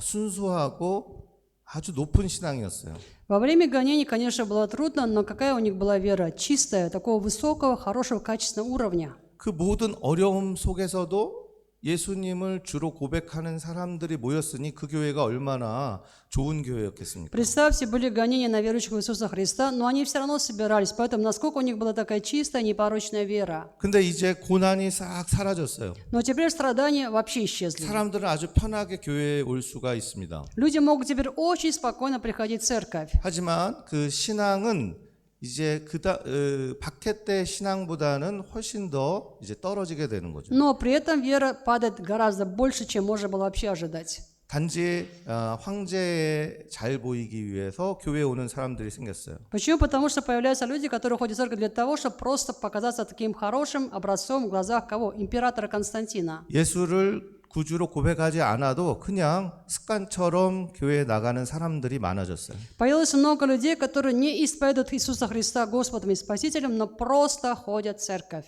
A: 순수하고 아주 높은 신앙이었어요.
B: Во время гонений, конечно, было трудно, но какая у них была вера? Чистая, такого высокого, хорошего, качественного уровня.
A: 그 모든 어려움 속에서도 예수님을 주로 고백하는 사람들이 모였으니 그 교회가 얼마나 좋은 교회였겠습니까?
B: Представьте, были гонения на верующих в Иисуса Христа, но они все равно собирались, поэтому насколько у них была такая чистая, непорочная вера.
A: 근데 이제 고난이 싹 사라졌어요.
B: Но теперь страдания вообще исчезли.
A: 사람들은 아주 편하게 교회에 올 수가 있습니다.
B: Люди могут теперь очень спокойно приходить в церковь.
A: 하지만 그 신앙은 이제 박해 때 신앙보다는 훨씬 더 이제 떨어지게 되는 거죠.
B: Но при этом вера падает гораздо больше, чем можно было вообще ожидать.
A: 단지 황제에 잘 보이기 위해서 교회에 오는 사람들이 생겼어요.
B: Почему? Потому что появляются люди, которые ходят в церковь для того, чтобы просто показаться таким хорошим образцом в глазах кого? Императора Константина.
A: 예수를 구주로 고백하지 않아도 그냥 습관처럼 교회에 나가는 사람들이 많아졌어요.
B: Появилось много людей, которые не исповедуют Иисуса Христа Господом и Спасителем, но просто ходят в церковь.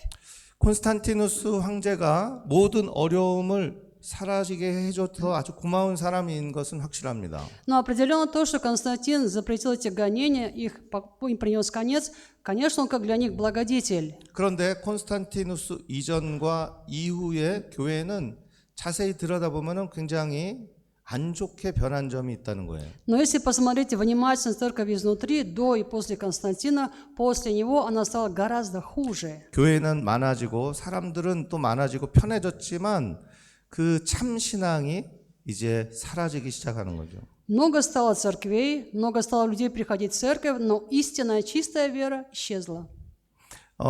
A: 콘스탄티누스 황제가 모든 어려움을 사라지게 해줘서 아주 고마운 사람인 것은 확실합니다.
B: Но определенно то, что Константин запретил эти гонения, им принес конец, конечно, он как для них благодетель.
A: 그런데 콘스탄티누스 이전과 이후의 교회는 자세히 들여다보면 굉장히 안 좋게 변한 점이 있다는 거예요.
B: Но если посмотреть внимательно церковь изнутри, до и после Константина, после него она стала гораздо хуже.
A: 교회는 많아지고 사람들은 또 많아지고 편해졌지만 그 참 신앙이 이제 사라지기 시작하는 거죠.
B: Много стало церквей, много стало людей приходить в церковь, но истинная чистая вера исчезла.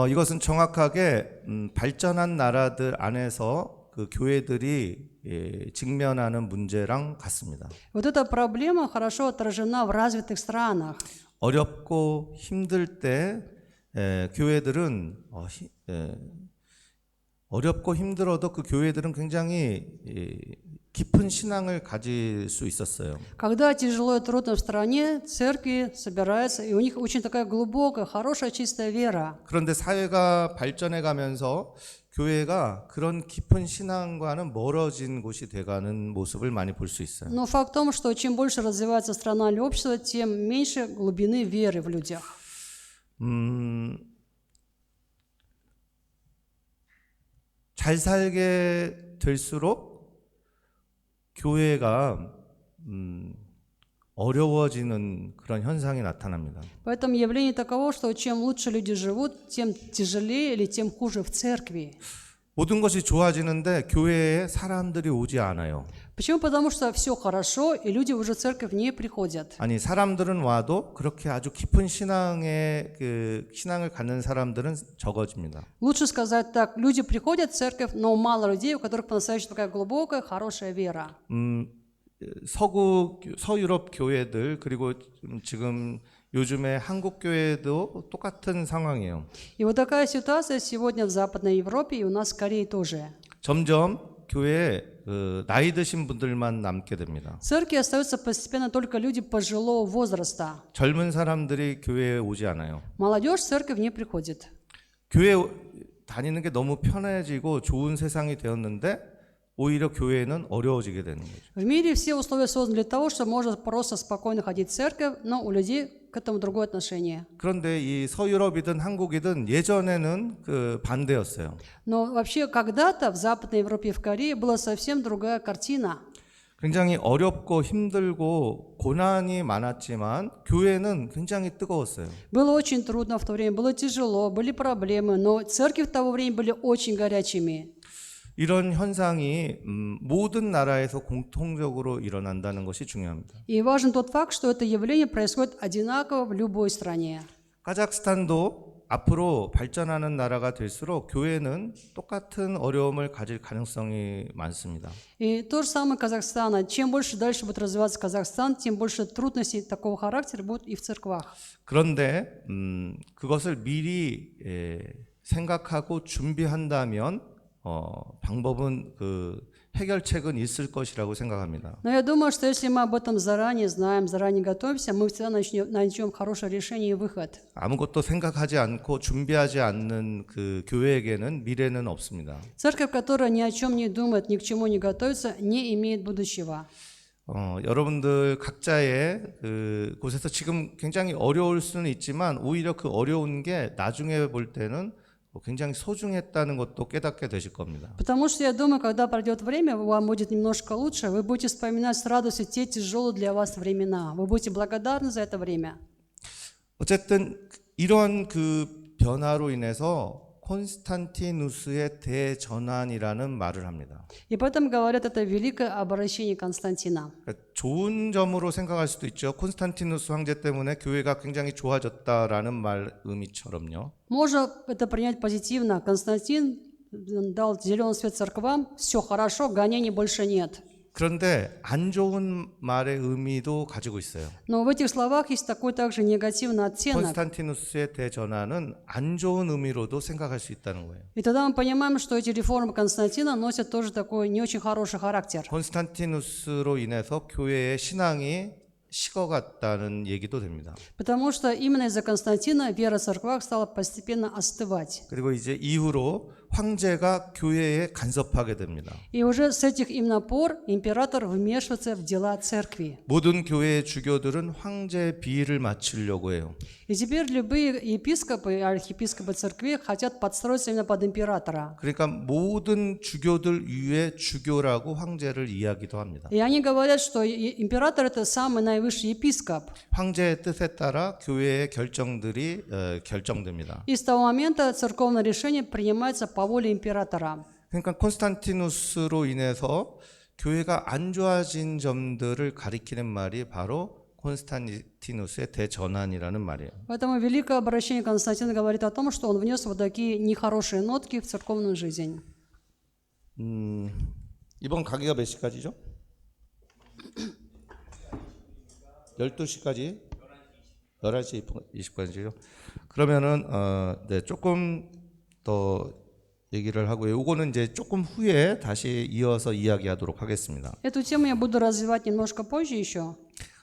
A: 이것은 정확하게 발전한 나라들 안에서 그 교회들이 직면하는 문제랑 같습니다.
B: Вот эта проблема хорошо отражена в развитых странах.
A: 어렵고 힘들 때 교회들은 어렵고 힘들어도 그 교회들은 굉장히 깊은 신앙을 가질 수 있었어요.
B: Когда тяжело и трудно в стране, церкви собираются, и у них очень такая глубокая, хорошая, чистая вера.
A: 그런데 사회가 발전해 가면서 교회가 그런 깊은 신앙과는 멀어진 곳이 돼가는 모습을 많이 볼 수 있어요.
B: Но факт в том, что чем больше развивается страна или общество, тем меньше глубины веры в людях.
A: 잘 살게 될수록 교회가 어려워지는 그런 현상이 나타납니다.
B: Поэтому явление таково, что чем лучше люди живут, тем тяжелее или тем хуже в церкви.
A: 모든 것이 좋아지는데 교회에 사람들이 오지 않아요.
B: Почему? Потому что все хорошо, и люди уже в церковь не приходят.
A: 아니 사람들은 와도 그렇게 아주 깊은 신앙을 갖는 사람들은 적어집니다.
B: Лучше сказать так, люди приходят в церковь, но мало людей, у которых по-настоящему такая глубокая, хорошая вера.
A: 서유럽 교회들 그리고 지금 요즘에 한국 교회도 똑같은 상황이에요.
B: И вот такая ситуация сегодня в Западной Европе и у нас в Корее тоже.
A: 점점 교회에 나이 드신 분들만 남게 됩니다.
B: В церкви остаются постепенно только люди пожилого возраста.
A: 젊은 사람들이 교회에 오지 않아요.
B: Молодежь в церковь не приходит.
A: 교회 다니는 게 너무 편해지고 좋은 세상이 되었는데 오히려 교회는 어려워지게 되는 거죠.
B: В мире все условия созданы для того, чтобы можно просто спокойно ходить в церковь, но у людей к этому другое отношение.
A: 그런데 이 서유럽이든 한국이든 예전에는 그 반대였어요.
B: Но вообще когда-то в Западной Европе и в Корее была совсем другая картина.
A: 굉장히 어렵고 힘들고 고난이 많았지만 교회는 굉장히 뜨거웠어요.
B: Было очень трудно в то время, было тяжело, были проблемы, но церкви в то время были очень горячими.
A: 이런 현상이 모든 나라에서 공통적으로 일어난다는 것이 중요합니다.
B: И важен тот факт, что это явление происходит одинаково в любой стране.
A: 카자흐스탄도 앞으로 발전하는 나라가 될수록 교회는 똑같은 어려움을 가질 가능성이 많습니다.
B: И то же самое Казахстана. Чем больше дальше будет развиваться Казахстан, тем больше трудностей такого характера будут и в церквах.
A: 그런데 그것을 미리 생각하고 준비한다면 방법은 해결책은 있을 것이라고 생각합니다.
B: Но я думаю, что если мы об этом заранее знаем, заранее готовимся, мы всегда найдем хорошее решение и выход.
A: 아무것도 생각하지 않고 준비하지 않는 그 교회에게는 미래는 없습니다.
B: Церковь, которая ни о чем не думает, ни к чему не готовится, не имеет будущего.
A: 여러분들 각자의 그 곳에서 지금 굉장히 어려울 수는 있지만 오히려 그 어려운 게 나중에 볼 때는 굉장히 소중했다는 것도 깨닫게 되실 겁니다.
B: Потому что я думаю, когда пройдет время, вам будет немножко лучше, вы будете вспоминать с радостью те тяжелые для вас времена. Вы будете благодарны за это время.
A: 어쨌든 이런 그 변화로 인해서 콘스탄티누스의 대전환이라는 말을 합니다.
B: И поэтому говорят, это великое обращение Константина.
A: 그러니까 좋은 점으로 생각할 수도 있죠. 콘스탄티누스 황제 때문에 교회가 굉장히 좋아졌다라는 말 의미처럼요.
B: Можно это принять позитивно. Константин дал зеленый свет церквам, все хорошо, гонений больше нет.
A: 그런데 안 좋은 말의 의미도 가지고 있어요.
B: Но в этих словах есть такой также негативный оттенок.
A: 콘스탄티누스의 대전환은 안 좋은 의미로도 생각할 수 있다는 거예요.
B: И тогда мы понимаем, что эти реформы Константина носят тоже такой не очень хороший характер.
A: 콘스탄티누스로 인해서 교회의 신앙이 식어갔다는 얘기도 됩니다.
B: Потому что именно из-за Константина вера в церквах стала постепенно остывать.
A: 그리고 이제 이후로 황제가 교회에 간섭하게 됩니다.
B: И уже с этих именно пор император вмешивается в дела церкви.
A: 모든 교회의 주교들은 황제의 비위를 맞추려고 해요.
B: И теперь любые епископы и архиепископы церкви хотят подстроиться именно под императора.
A: 그러니까 모든 주교들 위에 주교라고 황제를 이야기도 합니다.
B: И они говорят, что император это самый наивысший епископ.
A: 황제의 뜻에 따라 교회의 결정들이 결정됩니다.
B: И с того момента церковное решение принимается по воле императора.
A: 그러니까 콘스탄티누스로 인해서 교회가 안 좋아진 점들을 가리키는 말이 바로 콘스탄티누스의 대전환이라는 말이에요.
B: Поэтому великое обращение Константина говорит о том, что он внес вот такие нехорошие нотки в церковную жизнь.
A: 이번 강의가 몇 시까지죠? 12시까지? 11시 20분이죠. 그러면은 네, 조금 더 얘기를 하고요. 이거는 이제 조금 후에 다시 이어서 이야기하도록 하겠습니다.
B: Эту тему я буду развивать немножко позже еще.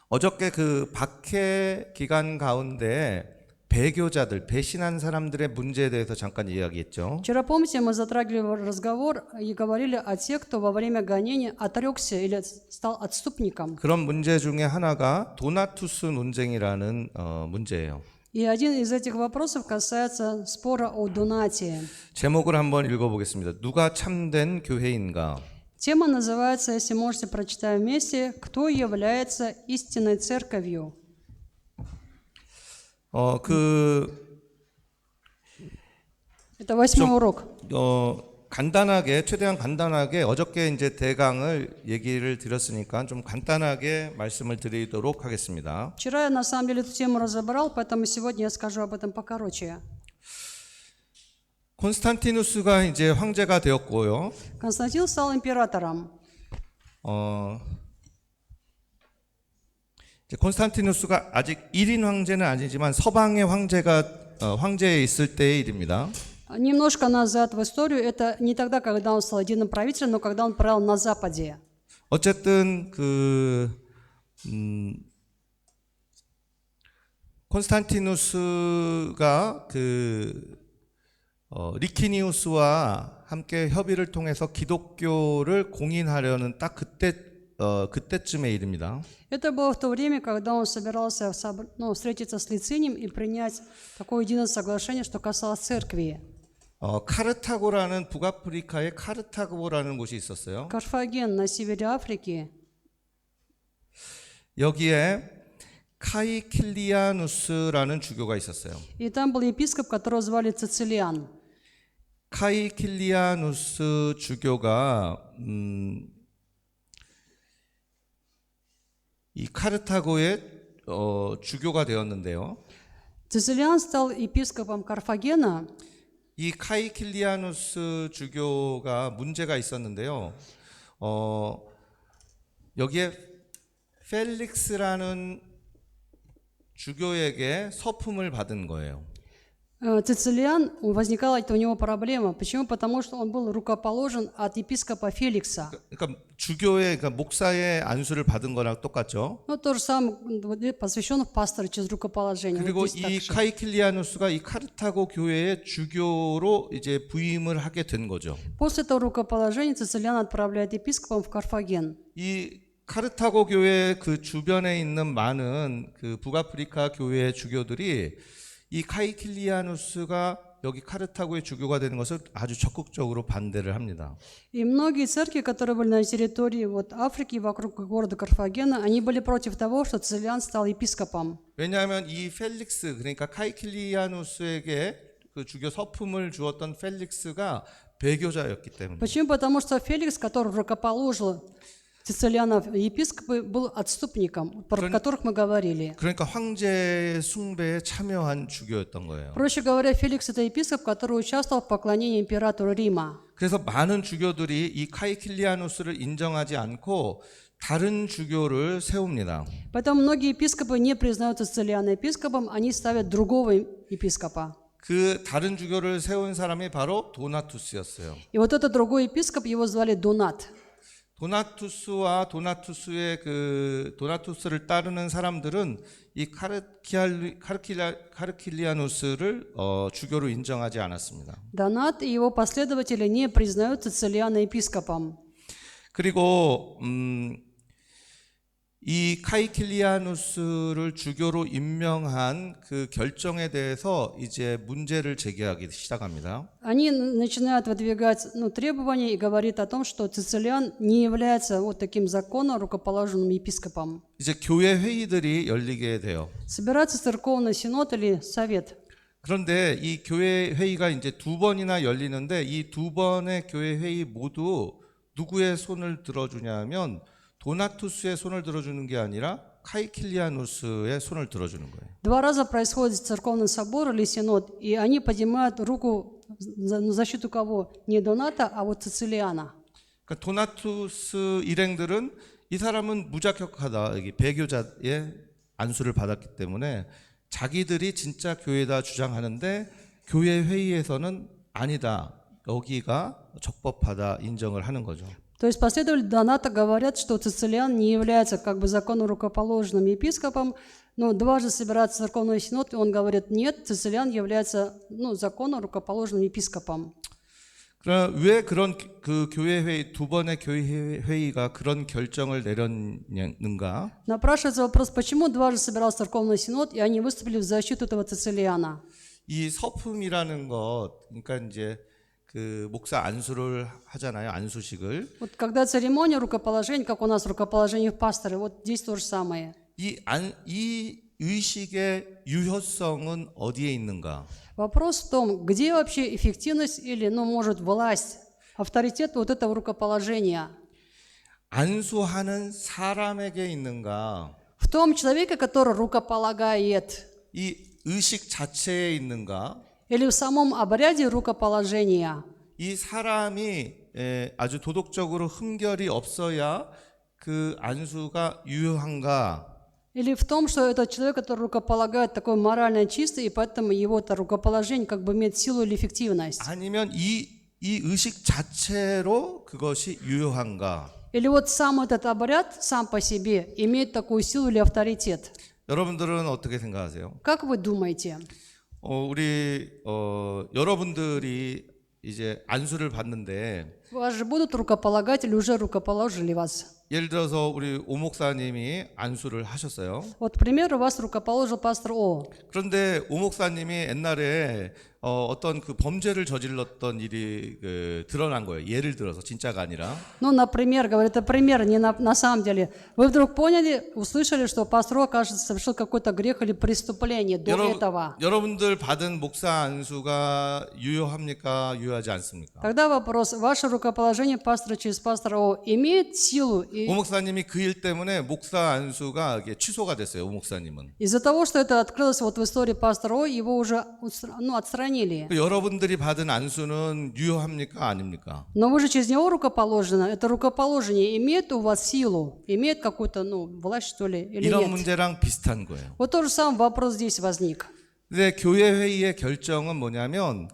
A: 어저께 그 박해 기간 가운데 배교자들, 배신한 사람들의 문제에 대해서 잠깐 이야기했죠.
B: Вчера, помните, мы затрагивали разговор и говорили о тех, кто во время гонения отрекся или стал отступником.
A: 그런 문제 중에 하나가 도나투스 논쟁이라는 문제예요.
B: И один из этих вопросов касается спора о Донатии.
A: 제목을 한번 읽어보겠습니다. 누가 참된 교회인가?
B: Тема называется, если можете, прочитаем вместе, «Кто является истинной церковью?». Это 8-й урок.
A: 간단하게 최대한 간단하게 어저께 이제 대강을 얘기를 드렸으니까 좀 간단하게 말씀을 드리도록 하겠습니다.
B: Вчера я на самом деле эту тему разобрал, поэтому сегодня я скажу об этом покороче.
A: 콘스탄티누스가 이제 황제가 되었고요.
B: Константин стал императором.
A: 이제 콘스탄티누스가 아직 1인 황제는 아니지만 서방의 황제가 황제에 있을 때의 일입니다.
B: Немножко назад в историю, это не тогда, когда он стал единым правителем, но когда он правил на Западе.
A: 어쨌든 콘스탄티누스가 리키니우스와 함께 협의를 통해서 기독교를 공인하려는 딱 그때쯤의 일입니다.
B: Это было в то время, когда он собирался встретиться с Лицинием и принять такое единое соглашение, что касалось церкви.
A: 카르타고라는 북아프리카의 카르타고라는 곳이 있었어요.
B: Карфаген на севере Африки.
A: 여기에 카이킬리아누스라는 주교가 있었어요.
B: И там был епископ, которого звали Цицилиан.
A: 카이킬리아누스 주교가 이 카르타고의 주교가 되었는데요.
B: Цицилиан стал епископом Карфагена.
A: 이 카이킬리아누스 주교가 문제가 있었는데요. 여기에 펠릭스라는 주교에게 서품을 받은 거예요.
B: Цицилиан, возникала у него проблема. Почему? Потому что он был рукоположен от епископа Феликса.
A: 그러니까 그러니까 목사의 안수를 받은 거랑 똑같죠.
B: Ну, то же самое, посвящен в пастора через рукоположение.
A: 그리고
B: Вот здесь
A: 이
B: так же.
A: 카이킬리아누스가 이 카르타고 교회의 주교로 이제 부임을 하게 된 거죠.
B: После этого рукоположения Цицилиан отправляет епископом в Карфаген.
A: 이 카르타고 교회 그 주변에 있는 많은 그 북아프리카 교회의 주교들이 이 카이킬리아누스가 여기 카르타고의 주교가 되는 것을 아주 적극적으로 반대를 합니다.
B: И многие церкви, которые были на территории вот Африки, вокруг города Карфагена, они были против того, что Цицилиан стал епископом.
A: 왜냐하면 이 펠릭스 그러니까 카이킬리아누스에게 그 주교 서품을 주었던 펠릭스가 배교자였기 때문에.
B: Почему? Потому что Феликс, который рукоположил Цицилиана в епископы, был отступником, про которых мы говорили.
A: 그러니까 황제 숭배에 참여한 주교였던 거예요.
B: Проще говоря, Феликс – это епископ, который участвовал в поклонении императору Рима.
A: 그래서 많은 주교들이 이 카이킬리아누스를 인정하지 않고 다른 주교를 세웁니다.
B: Поэтому многие епископы не признают Цицилиана епископом, они ставят другого епископа.
A: 그 다른 주교를 세운 사람이 바로 도나투스였어요.
B: И вот этот другой епископ, его звали Донат.
A: 도나투스와 도나투스를 따르는 사람들은 이 카르킬리아누스를 주교로 인정하지 않았습니다.
B: Донат и его последователи не признают Цицилиана епископом.
A: 그리고 이 카이킬리아누스를 주교로 임명한 그 결정에 대해서 이제 문제를 제기하기 시작합니다.
B: Они начинают выдвигать требования и говорит о том, что Цицилиан не является вот таким законно рукоположенным епископом.
A: 이제 교회 회의들이 열리게 돼요.
B: Собирается церковный синод или совет.
A: 그런데 이 교회 회의가 이제 2번이나 열리는데 이 2번의 교회 회의 모두 누구의 손을 들어주냐면 도나투스의 손을 들어주는 게 아니라 카이킬리아누스의 손을 들어주는 거예요.
B: Два раза происходит церковный собор или синод, и они поднимают руку на защиту кого? Не Доната, а вот Цицилиана.
A: 그러니까 도나투스 일행들은 이 사람은 무자격하다, 여기 배교자의 안수를 받았기 때문에 자기들이 진짜 교회다 주장하는데 교회 회의에서는 아니다, 여기가 적법하다 인정을 하는 거죠.
B: То есть последователи Доната говорят, что Цицилиан не является как бы законно рукоположенным епископом, но дважды собирается церковный синод, и он говорит, нет, Цицилиан является законно рукоположенным епископом.
A: 그럼 왜 그런 그 교회 회의 2번의 교회 회의가 그런 결정을 내렸는가?
B: Напрашивается вопрос, почему дважды собирался церковный синод, и они выступили в защиту этого Цицилиана.
A: 이 서품이라는 것, 그러니까 이제 그 목사 안수를 하잖아요, 안수식을.
B: Вот когда церемония рукоположения, как у нас рукоположение в пасторе, вот здесь то же самое.
A: 이 의식의 유효성은 어디에 있는가?
B: Вопрос в том, где вообще эффективность или, может, власть, авторитет вот этого рукоположения?
A: 안수하는 사람에게 있는가?
B: В том человеке, который рукополагает,
A: 이 의식 자체에 있는가?
B: или в самом обряде рукоположения?
A: 이 사람이 아주 도덕적으로 흠결이 없어야 그 안수가 유효한가?
B: Или в том, что этот человек, который рукополагает, такой морально чистый, и поэтому его это рукоположение как бы имеет силу или эффективность?
A: 아니면 이 의식 자체로 그것이 유효한가?
B: Или вот сам этот обряд сам по себе имеет такую силу или авторитет?
A: 여러분들은 어떻게 생각하세요?
B: Как вы думаете?
A: 여러분들이 이제 안수를 받는데
B: Вас же будут рукополагать или уже рукоположили вас?
A: 예를 들어서 우리 오 목사님이 안수를 하셨어요.
B: Вот, к примеру, вас рукоположил пастор О.
A: 그런데 오 목사님이 옛날에 어떤 그 범죄를 저질렀던 일이 드러난 거예요. 예를 들어서 진짜가 아니라.
B: Например, говорит, это пример, не на самом деле. Вы вдруг поняли, услышали, что пастор О, кажется, совершил какой-то грех или преступление до этого.
A: 여러분들 받은 목사 안수가 유효합니까? 유효하지 않습니까?
B: Тогда вопрос, ваше рукоположение пастора через пастора О имеет силу И
A: 오 목사님이 그 일 때문에 목사 안수가 이게 취소가 됐어요. 오 목사님은.
B: из-за того, что это открылось вот в истории пастора О, его уже отстранили.
A: 여러분들이 받은 안수는 유효합니까? 아닙니까?
B: Но вы же через него рукоположено. Это рукоположение имеет у вас силу? Имеет какую-то, власть, что ли, или
A: 이런
B: нет?
A: 문제랑 비슷한 거예요.
B: Вот тот же самый вопрос здесь возник.
A: 근데 교회 회의의 결정은 뭐냐면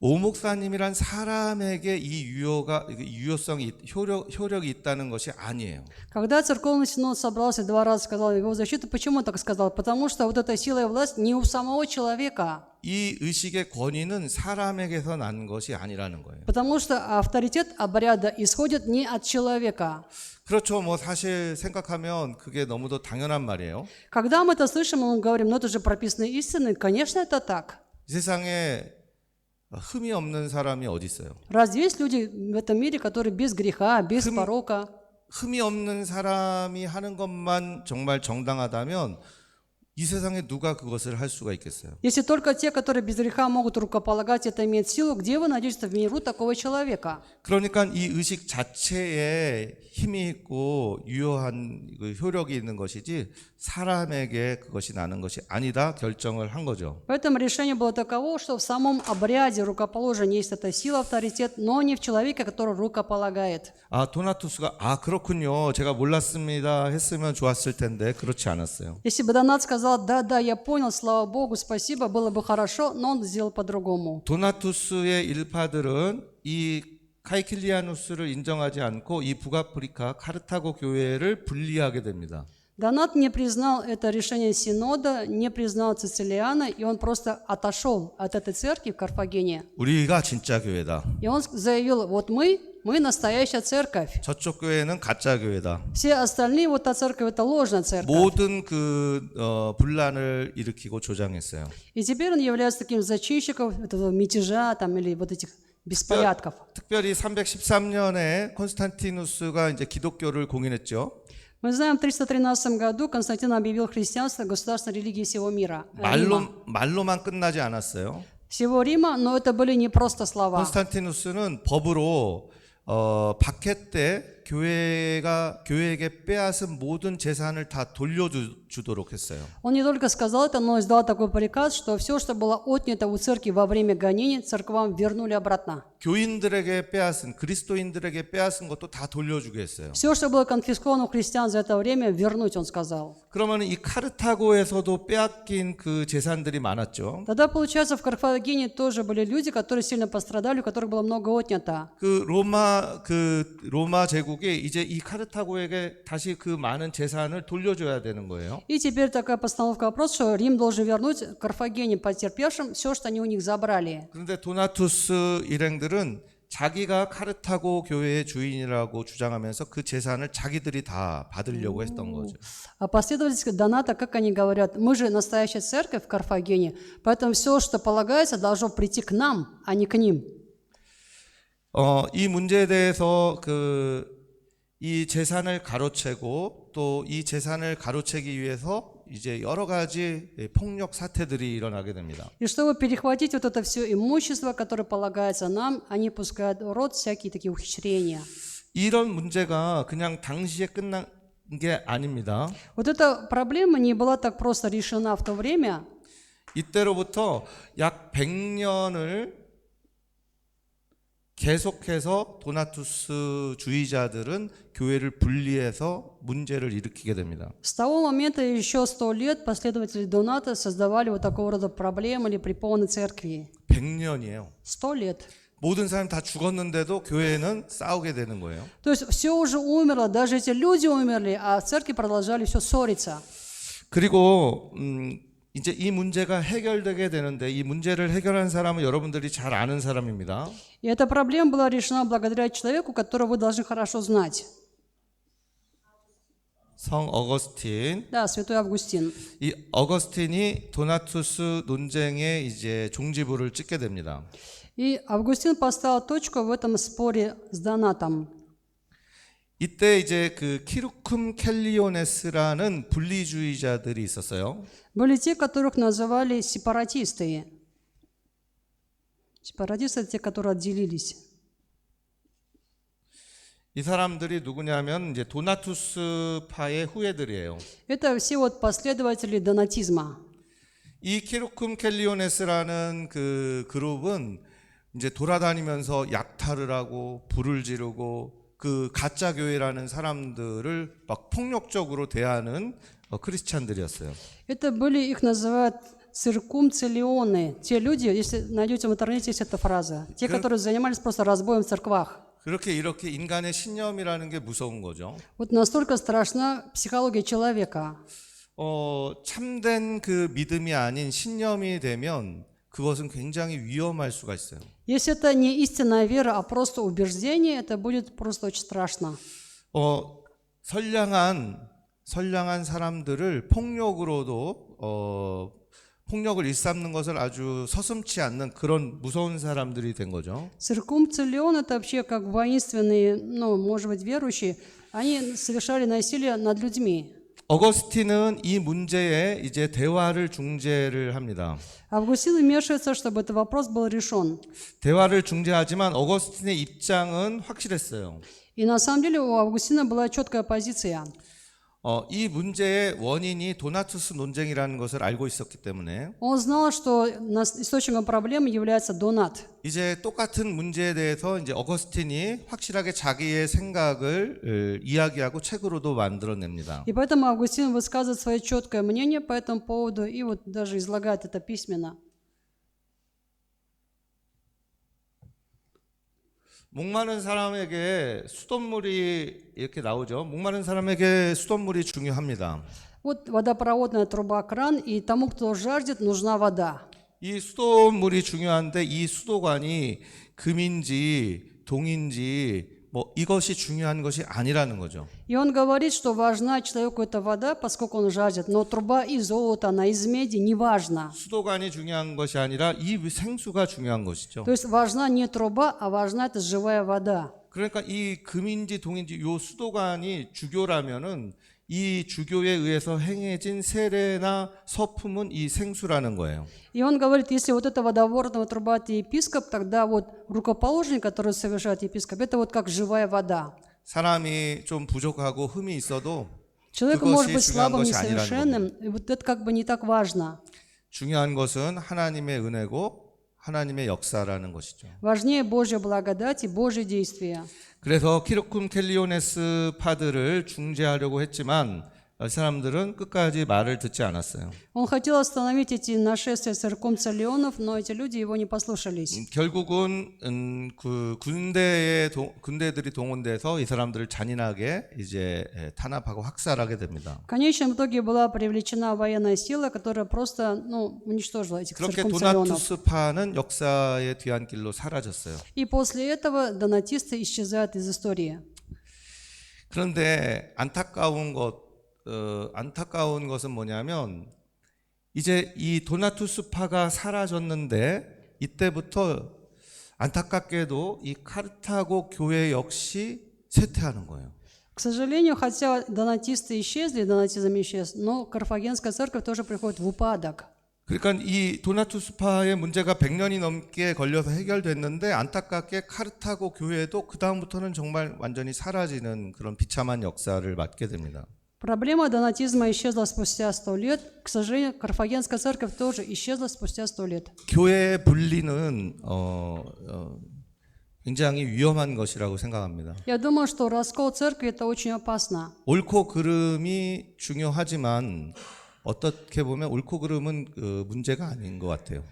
A: 오 목사님이란 사람에게 이 유효성이 효력이 있다는 것이 아니에요.
B: Когда церковный синод собрался 2 раза, сказал его защиту, почему он так сказал? Потому что вот эта сила и власть не у самого человека.
A: 이 의식의 권위는 사람에게서 난 것이 아니라는 거예요.
B: Потому что авторитет обряда исходит не от человека.
A: 그렇죠. 뭐 사실 생각하면 그게 너무도 당연한 말이에요.
B: Когда мы это слышим, мы говорим, это же прописанные истины. Конечно, это так.
A: 이 세상에 흠이 없는 사람이 어디 있어요?
B: Разве есть люди в этом мире, которые без греха, без порока?
A: 흠이 없는 사람이 하는 것만 정말 정당하다면 이 세상에 누가 그것을 할 수가 있겠어요?
B: Если только те, которые без греха могут рукополагать, это имеет силу, где вы найдете в миру такого человека?
A: 그러니까 이 의식 자체에 힘이 있고 유효한 효력이 있는 것이지 사람에게 그것이 나는 것이 아니다 결정을 한 거죠.
B: Поэтому решение было таково, что в самом обряде рукоположения есть эта сила, авторитет, но не в человеке, который рукополагает.
A: 아, 도나투스가 그렇군요. 제가 몰랐습니다 했으면 좋았을 텐데 그렇지 않았어요.
B: Если бы Донат сказал, да, я понял, слава Богу, спасибо, было бы хорошо, но он сделал по-другому.
A: 도나투스의 일파들은 이 카이킬리아누스를 인정하지 않고 이 북아프리카 카르타고 교회를 분리하게 됩니다.
B: Донат не признал это решение Синода, не признал Цицилиана, и он просто отошел от этой церкви в Карфагене.
A: 우리가 진짜 교회다.
B: И он заявил, вот мы настоящая церковь.
A: 저쪽 교회는 가짜 교회다.
B: Все остальные, вот та церковь, это ложная церковь.
A: 모든 분란을 일으키고 조장했어요.
B: И теперь он является таким зачинщиком этого мятежа там, или вот этих беспорядков.
A: 특별히 313년에 콘스탄티누스가 이제 기독교를 공인했죠.
B: Мы знаем, в 313 году Константин объявил христианство государственной религией всего мира. Рима.
A: 말로만 끝나지 않았어요.
B: Всего Рима, но это были не просто слова.
A: 콘스탄티누스는 법으로 박해 때 교회에게 빼앗은 모든 재산을 다 돌려주도록 했어요.
B: Он не только сказал это, но издал такой приказ, что все, что было отнято у церкви во время гонений, церквам вернули обратно.
A: 교인들에게 빼앗은 그리스도인들에게 빼앗은 것도 다 돌려주게 했어요.
B: Все, что было конфисковано у христиан за это время, вернуть, он сказал.
A: 그러면 이 카르타고에서도 빼앗긴 그 재산들이 많았죠.
B: Тогда, получается, в Карфагене тоже были люди, которые сильно пострадали, у которых было много отнято.
A: 그 로마 제국이 이제 이 카르타고에게 다시 그 많은 재산을 돌려줘야 되는 거예요.
B: И теперь такая постановка вопроса, что Рим должен вернуть Карфагене потерпевшим все, что они у них забрали.
A: 그런데 도나투스 일행들은 자기가 카르타고 교회의 주인이라고 주장하면서 그 재산을 자기들이 다 받으려고 했던 거죠.
B: А последователи Доната, как они говорят, мы же настоящая церковь в Карфагене, поэтому все, что полагается, должно прийти к нам, а не к ним.
A: 이 문제에 대해서 이 재산을 가로채고 또 이 재산을 가로채기 위해서 이제 여러 가지 폭력 사태들이 일어나게 됩니다.
B: И чтобы перехватить вот это все имущество, которое полагается нам, они пускают в рот всякие такие ухищрения.
A: 이런 문제가 그냥 당시에 끝난 게 아닙니다.
B: Вот эта проблема не была так просто решена в то время.
A: 이때로부터 약 100년을 계속해서 도나투스 주의자들은 교회를 분리해서 문제를 일으키게 됩니다.
B: С того момента еще 100 лет последователи Доната создавали вот такого рода проблемы или препоны церкви.
A: 100년이에요.
B: 100 лет.
A: 모든 사람 다 죽었는데도 교회는 싸우게 되는 거예요.
B: То есть все уже умерло, даже эти люди умерли, а в церкви продолжали все ссориться.
A: 그리고 이제 이 문제가 해결되게 되는데 이 문제를 해결한 사람은 여러분들이 잘 아는 사람입니다.
B: И эта проблема была решена благодаря человеку, которого вы должны хорошо знать.
A: 성 어거스틴.
B: Да, святой Августин.
A: 이 어거스틴이 도나투스 논쟁에 이제 종지부를 찍게 됩니다.
B: И Августин поставил точку в этом споре с Донатом.
A: 이때 이제 그 키루쿰 켈리오네스라는 분리주의자들이 있었어요.
B: Были те, которых называли сепаратисты. Сепаратисты — это те, которые отделились.
A: 이 사람들이 누구냐면 이제 도나투스파의 후예들이에요.
B: Это все вот последователи донатизма.
A: 이 키루쿰 켈리오네스라는 그 그룹은 이제 돌아다니면서 약탈을 하고 불을 지르고 그 가짜 교회라는 사람들을 막 폭력적으로 대하는 크리스찬들이었어요.
B: Это были, их называют циркумциллионы. Те люди, если найдете в интернете, есть эта фраза. Те, которые занимались просто разбоем в церквах.
A: 그렇게 이렇게 인간의 신념이라는 게 무서운 거죠.
B: Вот настолько страшна психология человека.
A: 참된 그 믿음이 아닌 신념이 되면 그것은 굉장히 위험할 수가 있어요.
B: Если это не истинная вера, а просто убеждение, это будет просто очень страшно.
A: 선량한 사람들을 폭력으로도 폭력을 일삼는 것을 아주 서슴지 않는 그런 무서운 사람들이 된 거죠.
B: Циркумциллион – это вообще как воинственные, ну, может быть, верующие. Они совершали насилие над людьми.
A: 어거스틴은 이 문제에 이제 대화를 중재를 합니다.
B: Августин вмешивается, чтобы этот вопрос был решен.
A: 대화를 중재하지만 어거스틴의 입장은 확실했어요.
B: И на самом деле у Августина была четкая позиция.
A: 이 문제의 원인이 도나투스 논쟁이라는 것을 알고 있었기 때문에
B: Он знал, что источником проблемы является донат.
A: 이제 똑같은 문제에 대해서 이제 어거스틴이 확실하게 자기의 생각을 이야기하고 책으로도 만들어냅니다.
B: И поэтому Августин высказывает свое четкое мнение по этому поводу и вот даже излагает это письменно.
A: 목마른 사람에게 수돗물이 이렇게 나오죠. 목마른 사람에게 수돗물이 중요합니다.
B: Вот водопроводная труба, кран, и тому, кто жаждет, нужна вода.
A: 이 수돗물이 중요한데 이 수도관이 금인지 동인지 뭐 이것이 중요한 것이 아니라는 거죠.
B: И он говорит, что важна человеку эта вода, поскольку он жаждет, но труба из золота, она из меди, не важна.
A: 수도관이 중요한 것이 아니라 이 생수가 중요한 것이죠.
B: То есть важна не труба, а важна эта живая вода.
A: 그러니까 이 금인지 동인지 요 수도관이 주교라면은 이 주교에 의해서 행해진 세례나 서품은 이 생수라는 거예요.
B: И он говорит, если вот эта водоворотная труба это епископ, тогда вот рукоположник, который совершает епископ, это вот как живая вода.
A: 사람이 좀 부족하고 흠이 있어도
B: Человек может
A: 그것이
B: быть
A: 중요한
B: слабым,
A: 것이 아니라는
B: несовершенным, и вот это как бы не так важно.
A: 중요한 것은 하나님의 은혜고 하나님의 역사라는 것이죠.
B: Важнее Божья благодать и Божье действие.
A: 그래서 키루쿰 켈리오네스 파들을 중재하려고 했지만 이 사람들은 끝까지 말을 듣지 않았어요.
B: Он хотел остановить эти нашествия циркумциллионов, но эти люди его не послушались.
A: 결국은 그 군대들이 동원돼서 이 사람들을 잔인하게 이제 탄압하고 학살하게 됩니다.
B: В конечном итоге была привлечена военная сила, которая просто уничтожила этих
A: 그렇게
B: циркумциллионов.
A: 도나투스파는 역사의 뒤안길로 사라졌어요.
B: И после этого донатисты исчезают из истории.
A: 그런데 안타까운 것은 뭐냐면 이제 이 도나투스파가 사라졌는데 이때부터 안타깝게도 이 카르타고 교회 역시 쇠퇴하는 거예요.
B: К сожалению, хотя донатисты исчезли, донатизм исчез, но Карфагенская церковь тоже приходит в упадок.
A: 그러니까 이 도나투스파의 문제가 100년이 넘게 걸려서 해결됐는데 안타깝게 카르타고 교회도 그 다음부터는 정말 완전히 사라지는 그런 비참한 역사를 맞게 됩니다.
B: Проблема донатизма исчезла спустя 100 лет. К сожалению, Карфагенская церковь тоже исчезла спустя 100 лет.
A: 교회의 분리는 굉장히 위험한 것이라고 생각합니다.
B: Я думаю, что раскол церкви это очень опасно.
A: 옳고 그름이 중요하지만 어떻게 보면 옳고 그름은 문제가 아닌 것 같아요.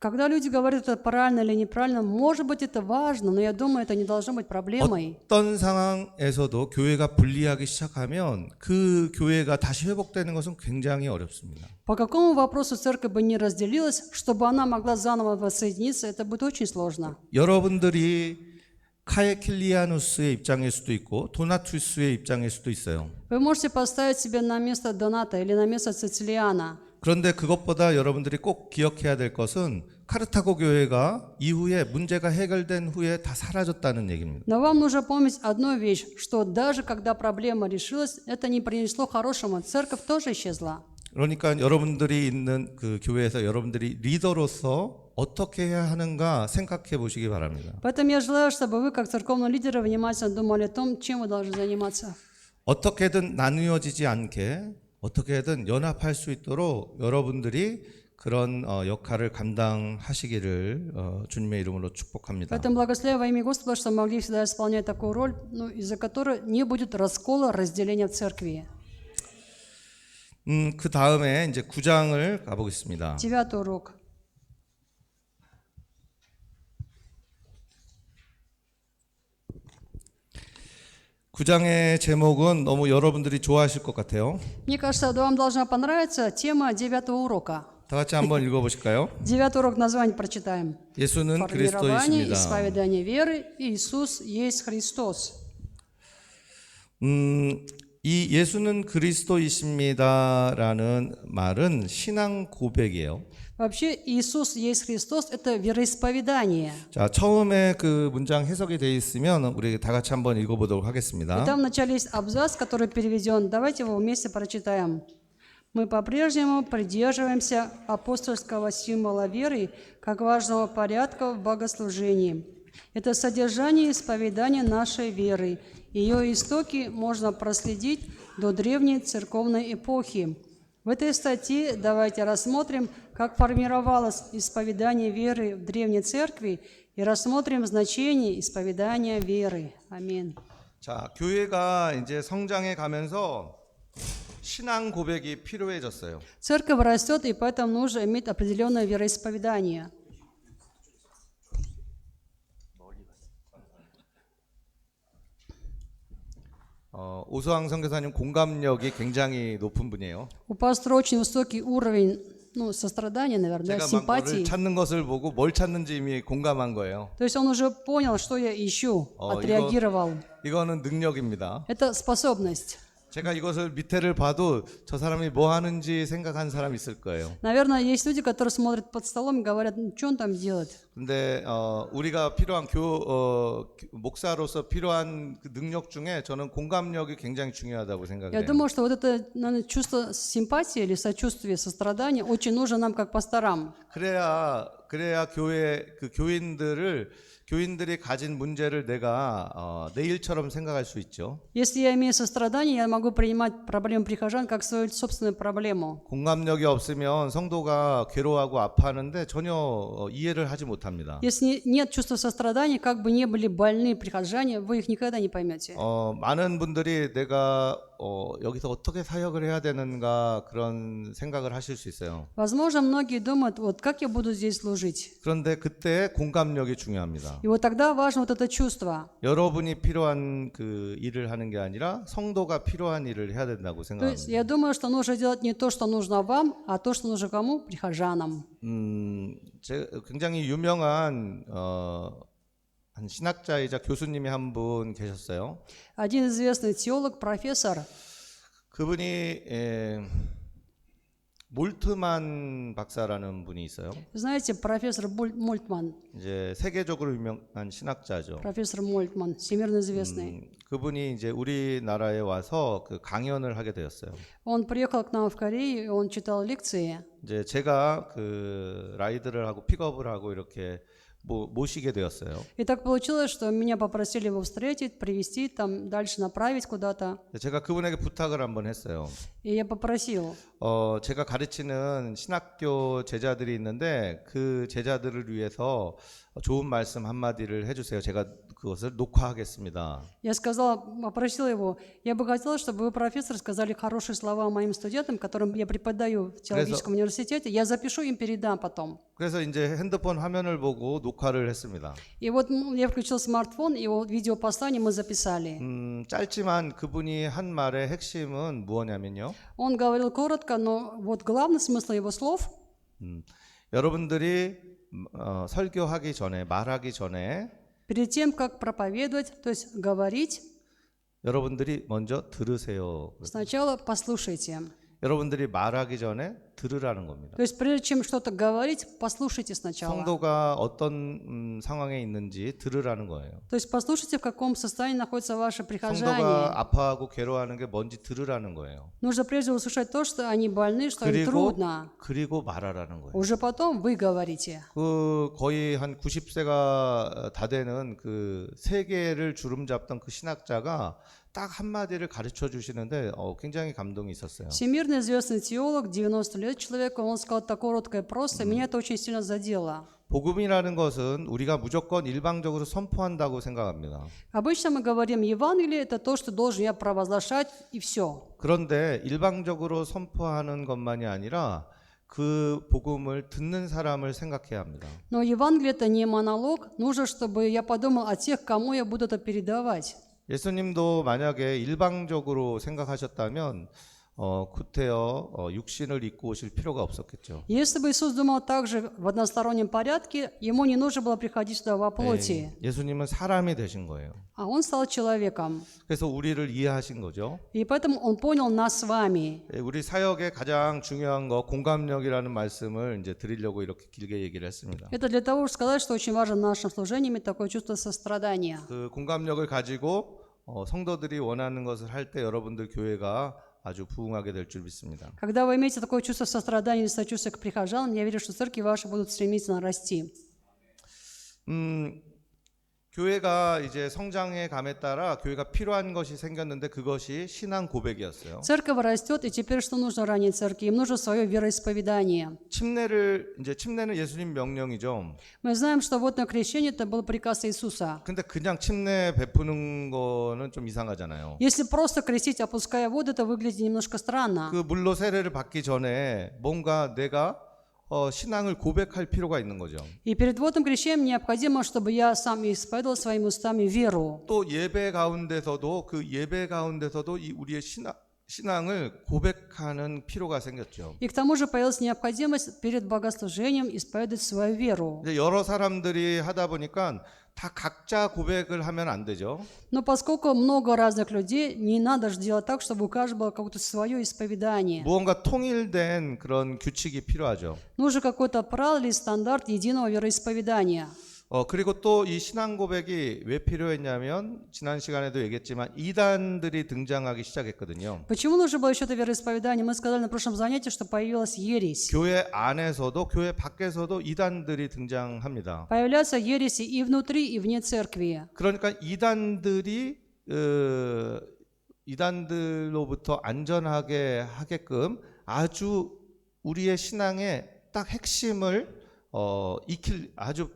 B: Когда люди говорят, это правильно или неправильно, может быть, это важно, но я думаю, это не должно быть проблемой.
A: 어떤 상황에서도 교회가 분리하기 시작하면 그 교회가 다시 회복되는 것은 굉장히 어렵습니다.
B: По какому вопросу церковь бы не разделилась, чтобы она могла заново воссоединиться, это будет очень сложно.
A: 여러분들이 카에킬리아누스의 입장일 수도 있고 도나투스의 입장일 수도 있어요.
B: Вы можете поставить себя на место Доната или на место Цицилиана.
A: 그런데 그것보다 여러분들이 꼭 기억해야 될 것은 카르타고 교회가 이후에 문제가 해결된 후에 다 사라졌다는 얘기입니다.
B: Но вам нужно помнить одну вещь, что даже когда проблема решилась, это не принесло хорошему. Церковь тоже исчезла.
A: 그러니까 여러분들이 있는 그 교회에서 여러분들이 리더로서 어떻게 해야 하는가 생각해 보시기 바랍니다.
B: Поэтому я желаю, чтобы вы, как церковные лидеры, внимательно думали о том, чем вы должны заниматься.
A: 어떻게든 나누어지지 않게 어떻게든 연합할 수 있도록 여러분들이 그런 역할을 감당하시기를 주님의 이름으로 축복합니다.
B: Поэтому благословляю во имя Господа, что мы могли всегда исполнять такую роль, из-за которой не будет раскола, разделения в церкви.
A: 그 다음에 이제 9장을 가보겠습니다.
B: 9 урок.
A: 9장의 제목은 너무 여러분들이 좋아하실 것 같아요.
B: Мне кажется, вам должна понравиться тема 9 урока.
A: 다 같이 한번 읽어보실까요?
B: 9 урок название прочитаем.
A: 예수는
B: Формирование,
A: 그리스도이십니다.
B: исповедание веры. Иисус есть Христос.
A: 이 예수는 그리스도이십니다라는 말은 신앙 고백이에요.
B: Вообще, Иисус есть Христос – это вероисповедание.
A: 자, 처음에 그 문장 해석이 되어 있으면 우리 다 같이 한번 읽어보도록
B: И
A: 하겠습니다.
B: там вначале есть абзац, который переведен. Давайте его вместе прочитаем. Мы по-прежнему придерживаемся апостольского символа веры как важного порядка в богослужении. Это содержание исповедания нашей веры. Ее истоки можно проследить до древней церковной эпохи. В этой статье давайте рассмотрим, как формировалось исповедание веры в Древней Церкви и рассмотрим значение исповедания веры. Аминь.
A: 자, 교회가 이제 성장해 가면서 신앙 고백이 필요해졌어요.
B: Церковь растет, и поэтому нужно иметь определенное вероисповедание.
A: 오수왕 선교사님 공감력이 굉장히 높은 분이에요.
B: У пастора очень высокий уровень сострадания, наверное,
A: 제가 막
B: симпатии.
A: 뭐를 찾는 것을 보고 뭘 찾는지 이미 공감한 거예요.
B: То есть он уже понял, что я ищу, отреагировал.
A: 이거는 능력입니다.
B: Это способность.
A: 제가 이것을 밑에를 봐도 저 사람이 뭐 하는지 생각한 사람 있을 거예요.
B: Наверное, есть люди, которые смотрят под столом и говорят, что он там делает.
A: 근데 우리가 필요한 목사로서 필요한 그 능력 중에 저는 공감력이 굉장히 중요하다고
B: Я
A: 생각해요.
B: думаю, что вот это, наверное, чувство симпатии или сочувствия, сострадания очень нужно нам, как пасторам.
A: 그래야 교회 그 교인들이 가진 문제를 내가 내 일처럼 생각할 수 있죠.
B: Если я имею сострадание, я могу принимать проблемы прихожан как свою собственную проблему.
A: 공감력이 없으면 성도가 괴로워하고 아파하는데 전혀 이해를 하지 못합니다.
B: Если нет чувства сострадания, как бы не были больны прихожане, вы их никогда не поймете.
A: 많은 분들이 내가 여기서 어떻게 사역을 해야 되는가 그런 생각을 하실 수 있어요.
B: Возможно, многие думают, вот как я буду здесь служить.
A: 그런데 그때 공감력이 중요합니다.
B: И вот тогда важно вот это чувство.
A: 여러분이 필요한 그 일을 하는 게 아니라 성도가 필요한 일을 해야 된다고
B: То есть
A: 생각합니다.
B: я думаю, что нужно делать не то, что нужно вам, а то, что нужно кому? Прихожанам.
A: 굉장히 유명한 한 신학자이자 교수님이 한 분 계셨어요.
B: Один известный теолог, профессор,
A: 그분이 몰트만 박사라는 분이 있어요.
B: знаете, профессор Мольтман,
A: 이제 세계적으로 유명한 신학자죠.
B: профессор Мольтман, всемирно известный.
A: 그분이 이제 우리나라에 와서 그 강연을 하게 되었어요.
B: Он приехал к нам в Корею, и он читал лекции.
A: 이제 제가 그 라이드를 하고 픽업을 하고 이렇게 모시게 되었어요.
B: И так получилось, что меня попросили его встретить, привезти, там дальше направить куда-то.
A: 제가 그분에게 부탁을 한번 했어요.
B: И я попросил.
A: 제가 가르치는 신학교 제자들이 있는데 그 제자들을 위해서 좋은 말씀 한마디를 해주세요. 제가 그것을 녹화하겠습니다.
B: Я попросил его, я бы хотела, чтобы вы, профессор, сказали хорошие слова моим студентам, которым я преподаю в теологическом университете. Я запишу им, передам потом.
A: 그래서 이제 핸드폰 화면을 보고 녹화를 했습니다.
B: И вот я включил смартфон, и его видеопослание мы записали.
A: 짧지만 그분이 한 말의 핵심은 무엇냐면요.
B: Он говорил коротко, но вот главный смысл его слов.
A: 여러분들이 설교하기 전에 말하기 전에
B: Перед тем, как проповедовать, то есть говорить,
A: 여러분들이 먼저 들으세요.
B: сначала послушайте.
A: 여러분들이 말하기 전에 들으라는 겁니다.
B: То есть прежде чем что-то говорить, послушайте сначала.
A: 성도가 어떤 상황에 있는지 들으라는 거예요.
B: То есть послушайте, в каком состоянии находятся ваши прихожане.
A: 성도가 아파하고 괴로워하는 게 뭔지 들으라는 거예요.
B: Нужно прежде услышать то, что они больны, что им трудно.
A: 그리고 말하라는 거예요.
B: Уже потом вы говорите.
A: 그 거의 한 90세가 다 되는 그 세계를 주름잡던 그 신학자가 딱 한마디를 가르쳐 주시는데 굉장히 감동이 있었어요.
B: Всемирно известный теолог, 90 лет человеку, он сказал такое короткое просто, меня это очень сильно задело.
A: 복음이라는 것은 우리가 무조건 일방적으로 선포한다고 생각합니다.
B: Обычно мы говорим, Евангелие это то, что должен я провозглашать, и все.
A: 그런데 일방적으로 선포하는 것만이 아니라 그 복음을 듣는 사람을 생각해야 합니다.
B: Но Евангелие это не монолог, нужно, чтобы я подумал о тех, кому я буду это передавать.
A: 예수님도 만약에 일방적으로 생각하셨다면 구태여 육신을 입고 오실 필요가 없었겠죠.
B: Если бы Иисус думал также в одностороннем порядке, ему не нужно было приходить сюда во плоти,
A: 예수님은 사람이 되신 거예요.
B: а он стал человеком.
A: 그래서 우리를 이해하신 거죠.
B: И поэтому он понял нас с вами.
A: 우리 사역의 가장 중요한 거 공감력이라는 말씀을 이제 드리려고 이렇게 길게 얘기를 했습니다.
B: Это для того, чтобы сказать, что очень важно в нашем служении иметь такое чувство сострадания.
A: 그 공감력을 가지고 성도들이 원하는 것을 할 때 여러분들 교회가 아주 부흥하게 될 줄 믿습니다.
B: Когда вы имеете такое чувство сострадания или сочувствия к прихожанам, я верю, что церкви ваши будут стремительно расти.
A: 교회가 이제 성장해 감에 따라 교회가 필요한 것이 생겼는데 그것이 신앙 고백이었어요.
B: Церковь растет, и теперь что нужно ранее церкви? Им нужно свое вероисповедание.
A: 침례는 예수님 명령이죠.
B: Мы знаем, что водное крещение это был приказ Иисуса.
A: 근데 그냥 침례 베푸는 거는 좀 이상하잖아요.
B: Если просто крестить, опуская воду, это выглядит немножко странно.
A: 그 물로 세례를 받기 전에 뭔가 내가 신앙을 고백할 필요가 있는 거죠.
B: И перед водным крещением необходимо, чтобы я сам исповедовал своими устами веру.
A: 또 예배 가운데서도 이 우리의 신앙을 고백하는 필요가 생겼죠.
B: И к тому же появилась необходимость перед богослужением исповедовать свою веру.
A: 이제 여러 사람들이 하다 보니까 다 각자 고백을 하면 안 되죠.
B: Но поскольку много разных людей, не надо же делать так, чтобы у каждого было какое-то свое исповедание.
A: 무언가 통일된 그런 규칙이 필요하죠.
B: Нужен какой-то правило или стандарт единого вероисповедания.
A: 그리고 또 이 신앙 고백이 왜 필요했냐면 지난 시간에도 얘기했지만 이단들이 등장하기 시작했거든요.
B: Почему нужно было еще это вероисповедание? Мы сказали на прошлом занятии, что появилась ересь.
A: 교회 안에서도 교회 밖에서도 이단들이 등장합니다.
B: Появляются ереси и внутри, и вне церкви.
A: 그러니까 이단들로부터 안전하게 하게끔 아주 우리의 신앙의 딱 핵심을 아주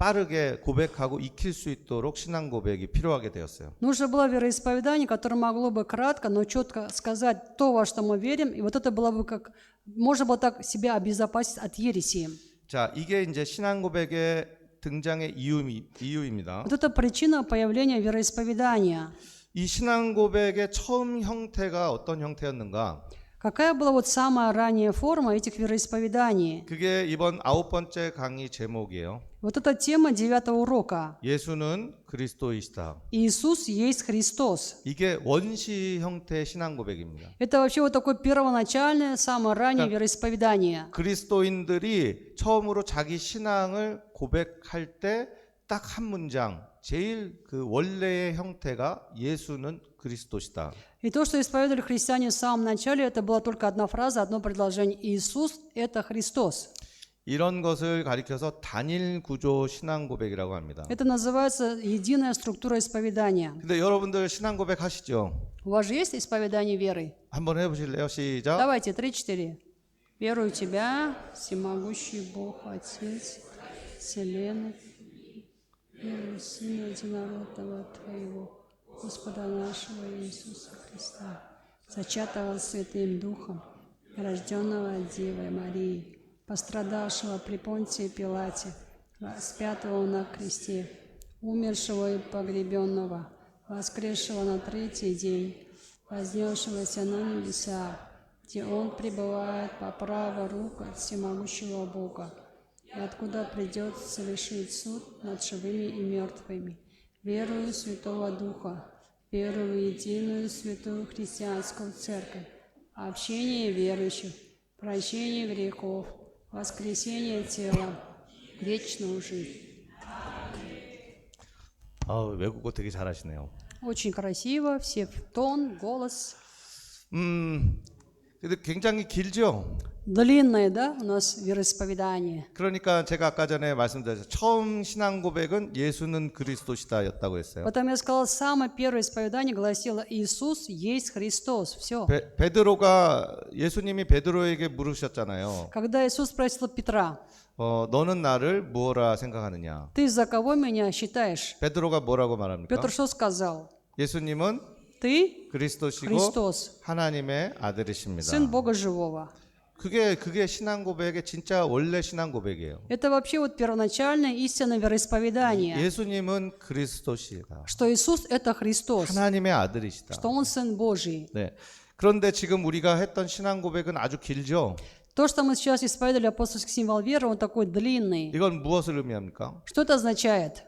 A: 빠르게 고백하고 익힐 수 있도록 신앙 고백이 필요하게 되었어요.
B: Нужно было вероисповедание, которое могло бы кратко, но четко сказать то, во что мы верим, и вот это было бы как, можно было так себя обезопасить от ереси.
A: 자, 이게 이제 신앙 고백의 등장의 이유입니다.
B: Вот это причина появления вероисповедания.
A: 이 신앙 고백의 처음 형태가 어떤 형태였는가?
B: Какая была вот самая ранняя форма этих вероисповеданий?
A: 그게 이번 9번째 강의 제목이에요.
B: Вот эта тема 9 урока.
A: 예수는 그리스도이시다.
B: Иисус есть Христос.
A: 이게 원시 형태의 신앙 고백입니다.
B: Это вообще вот такое первоначальное, самое раннее вероисповедание.
A: 그리스도인들이 처음으로 자기 신앙을 고백할 때 딱 한 문장, 제일 그 원래의 형태가 예수는 그리스도시다.
B: И то, что исповедовали христиане в самом начале, это была только одна фраза, одно предложение. Иисус – это Христос.
A: 이런 것을 가리켜서 단일 구조 신앙 고백이라고 합니다.
B: Это называется единая структура исповедания.
A: 근데 여러분들 신앙 고백 하시죠?
B: У вас же есть исповедание веры?
A: 한번 해보실래요? 시작.
B: Давайте, 3-4. Верую в Тебя, всемогущий Бог, Отец, Вселенной, верую в Сына Единородного Твоего, Господа нашего Иисуса Христа, зачатого Святым Духом, рожденного от Девы Марии, пострадавшего при Понтии Пилате, распятого на кресте, умершего и погребенного, воскресшего на третий день, вознесшегося на небеса, где Он пребывает по правую руку от всемогущего Бога, и откуда придет совершить суд над живыми и мертвыми. Верую в Святого Духа, верую в единую святую христианскую церковь, общение верующих, прощение грехов, воскресение тела, вечную жизнь.
A: 외국어 되게 잘하시네요.
B: Очень красиво, все в тон, голос.
A: 근데 굉장히 길죠.
B: Длинное, да, у нас вероисповедание.
A: 그러니까 제가 아까 전에 말씀드렸죠. 처음 신앙 고백은 예수는 그리스도시다였다고 했어요.
B: Потом я сказала, самое первое исповедание гласило: Иисус есть Христос. Все.
A: 베드로가 예수님이 베드로에게 물으셨잖아요.
B: Когда Иисус спросил Петра:
A: 너는 나를 무엇라 생각하느냐?
B: ты за кого меня считаешь?
A: 베드로가 뭐라고 말합니까?
B: Петр что сказал?
A: 예수님은
B: Ты
A: 그리스도시고
B: Христос,
A: 하나님의 아들이십니다.
B: Сын Бога Живого.
A: 그게 신앙 고백의 진짜 원래 신앙 고백이에요.
B: Это вообще вот первоначальная истина вероисповедания,
A: 예수님은 그리스도시다.
B: что Иисус — это Христос,
A: 하나님의 아들이시다.
B: что Он Сын Божий.
A: 네. 그런데 지금 우리가 했던 신앙 고백은 아주 길죠.
B: То, что мы сейчас исповедовали, апостольский символ веры, он такой длинный.
A: 이건 무엇을 의미합니까?
B: Что это означает?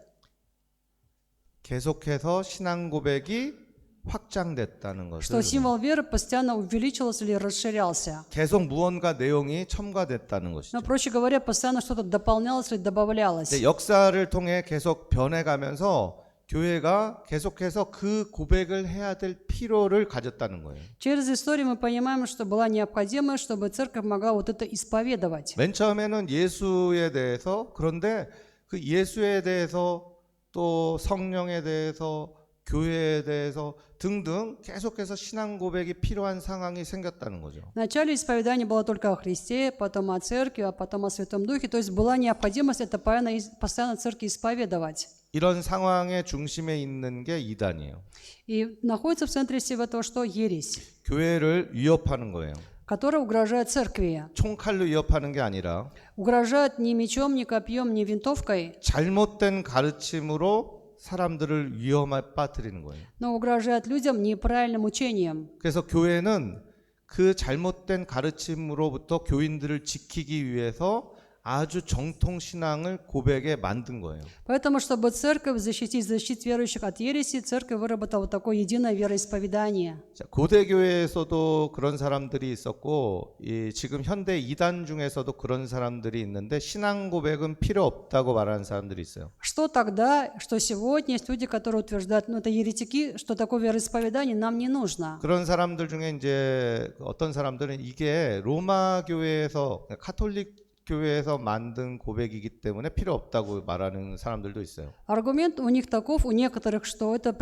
A: 계속해서 신앙 고백이 확장됐다는
B: Что
A: 것을
B: символ веры постоянно увеличивался или расширялся.
A: 계속 무언가 내용이 첨가됐다는 것이죠.
B: Но, проще говоря, постоянно что-то дополнялось или добавлялось.
A: 역사를 통해 계속 변해가면서 교회가 계속해서 그 고백을 해야 될 필요를 가졌다는 거예요.
B: Через историю мы понимаем, что была необходимость, чтобы церковь могла вот это исповедовать.
A: 맨 처음에는 예수에 대해서 그런데 그 예수에 대해서 또 성령에 대해서 교회에 대해서 등등 계속해서 신앙 고백이 필요한 상황이 생겼다는 거죠.
B: Вначале исповедание было только о Христе, потом о Церкви, а потом о Святом Духе. То есть была необходимость это постоянно церкви исповедовать.
A: 이런 상황의 중심에 있는 게 이단이에요.
B: И находится в центре всего этого, что ересь,
A: 교회를 위협하는 거예요.
B: которая угрожает церкви.
A: 총칼로 위협하는 게 아니라
B: Угрожает ни мечом, ни копьем, ни винтовкой,
A: 잘못된 가르침으로 사람들을 위험에 빠뜨리는 거예요.
B: но угрожает людям неправильным учением.
A: 그래서 교회는 그 잘못된 가르침으로부터 교인들을 지키기 위해서 아주 정통 신앙을 고백에 만든 거예요.
B: Поэтому, чтобы церковь защитить верующих от ереси, церковь выработала вот такое единое вероисповедание.
A: 자, 고대 교회에서도 그런 사람들이 있었고 지금 현대 이단 중에서도 그런 사람들이 있는데 신앙 고백은 필요 없다고 말하는 사람들이 있어요.
B: Что тогда, что сегодня есть люди, которые утверждают, это еретики, что такое вероисповедание нам не нужно.
A: 그런 사람들 중에 이제 어떤 사람들은 이게 로마 교회에서 카톨릭 교회에서 만든 고백이기 때문에 필요 없다고 말하는 사람들도 있어요.
B: Аргумент у них таков, у некоторых, что это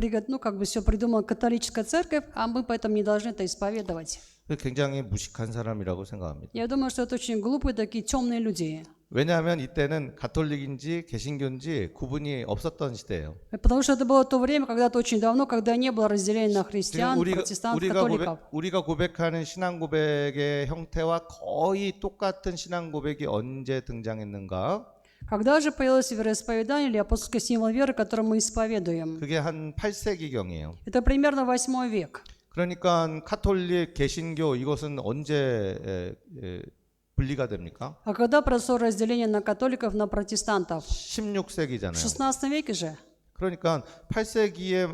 B: все придумала католическая церковь, а мы поэтому не должны это исповедовать.
A: 굉장히 무식한 사람이라고 생각합니다.
B: Я думаю, что это очень глупые, такие темные люди.
A: 왜냐하면 이때는 가톨릭인지 개신교인지 구분이 없었던 시대예요.
B: Потому что это было то время, когда-то очень давно, когда не было разделения на христиан, протестантов, католиков.
A: 우리가 고백하는 신앙 고백의 형태와 거의 똑같은 신앙 고백이 언제 등장했는가?
B: Когда же появилось вероисповедание или апостольский символ веры, который мы исповедуем?
A: 그게 한 8세기경이에요.
B: Это примерно 8 век.
A: 그러니까 카톨릭, 개신교 이것은 언제 분리가 됩니까?
B: А когда произошло разделение на католиков, на протестантов?
A: 16세기잖아요.
B: В 16 веке же.
A: 그러니까 8세기에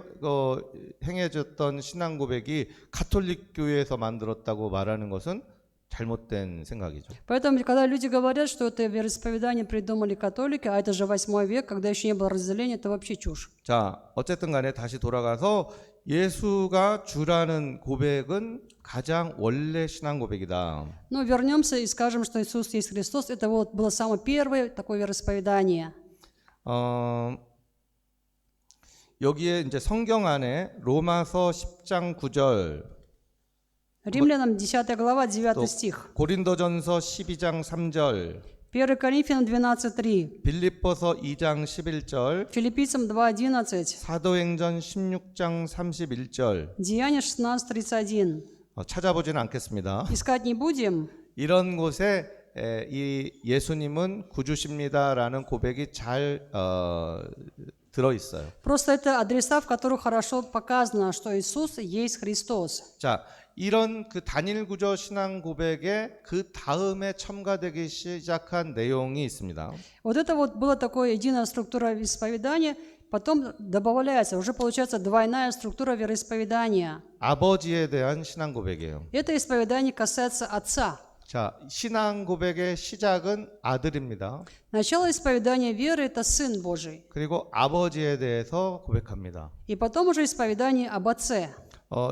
A: 행해졌던 신앙 고백이 가톨릭 교회에서 만들었다고 말하는 것은 잘못된 생각이죠.
B: Поэтому, когда люди говорят, что это вероисповедание придумали католики, а это же 8 век, когда еще не было разделения, это вообще чушь.
A: 자, 어쨌든 간에 다시 돌아가서 예수가 주라는 고백은 가장 원래 신앙 고백이다.
B: Но вернемся и скажем, что Иисус есть Христос. Это вот было самое первое такое вероисповедание.
A: 여기에 이제 성경 안에 로마서 10장 9절,
B: Римлянам 10 глава, 9 стих.
A: 고린도전서 12장 3절,
B: 1 Коринфянам 12:3.
A: 빌립보서 2장 11절,
B: Филиппийцам 2:11.
A: 사도행전 16장 31절.
B: Деяния 16:31.
A: 찾아보지는 않겠습니다.
B: Искать не будем.
A: 이런 곳에 이 예수님은 구주십니다라는 고백이 잘 들어 있어요.
B: Просто это адреса, в которых хорошо показано, что Иисус есть Христос.
A: 자, 이런 그 단일 구조 신앙 고백에 그 다음에 첨가되기 시작한 내용이 있습니다.
B: Вот это вот была такая единая структура исповедания. потом добавляется, уже получается двойная структура вероисповедания.
A: 아버지에 대한 신앙 고백이에요.
B: Это исповедание касается отца.
A: 자, 신앙 고백의 시작은 아들입니다.
B: Начало исповедания веры – это Сын Божий.
A: 그리고 아버지에 대해서 고백합니다.
B: И потом уже исповедание об Отце.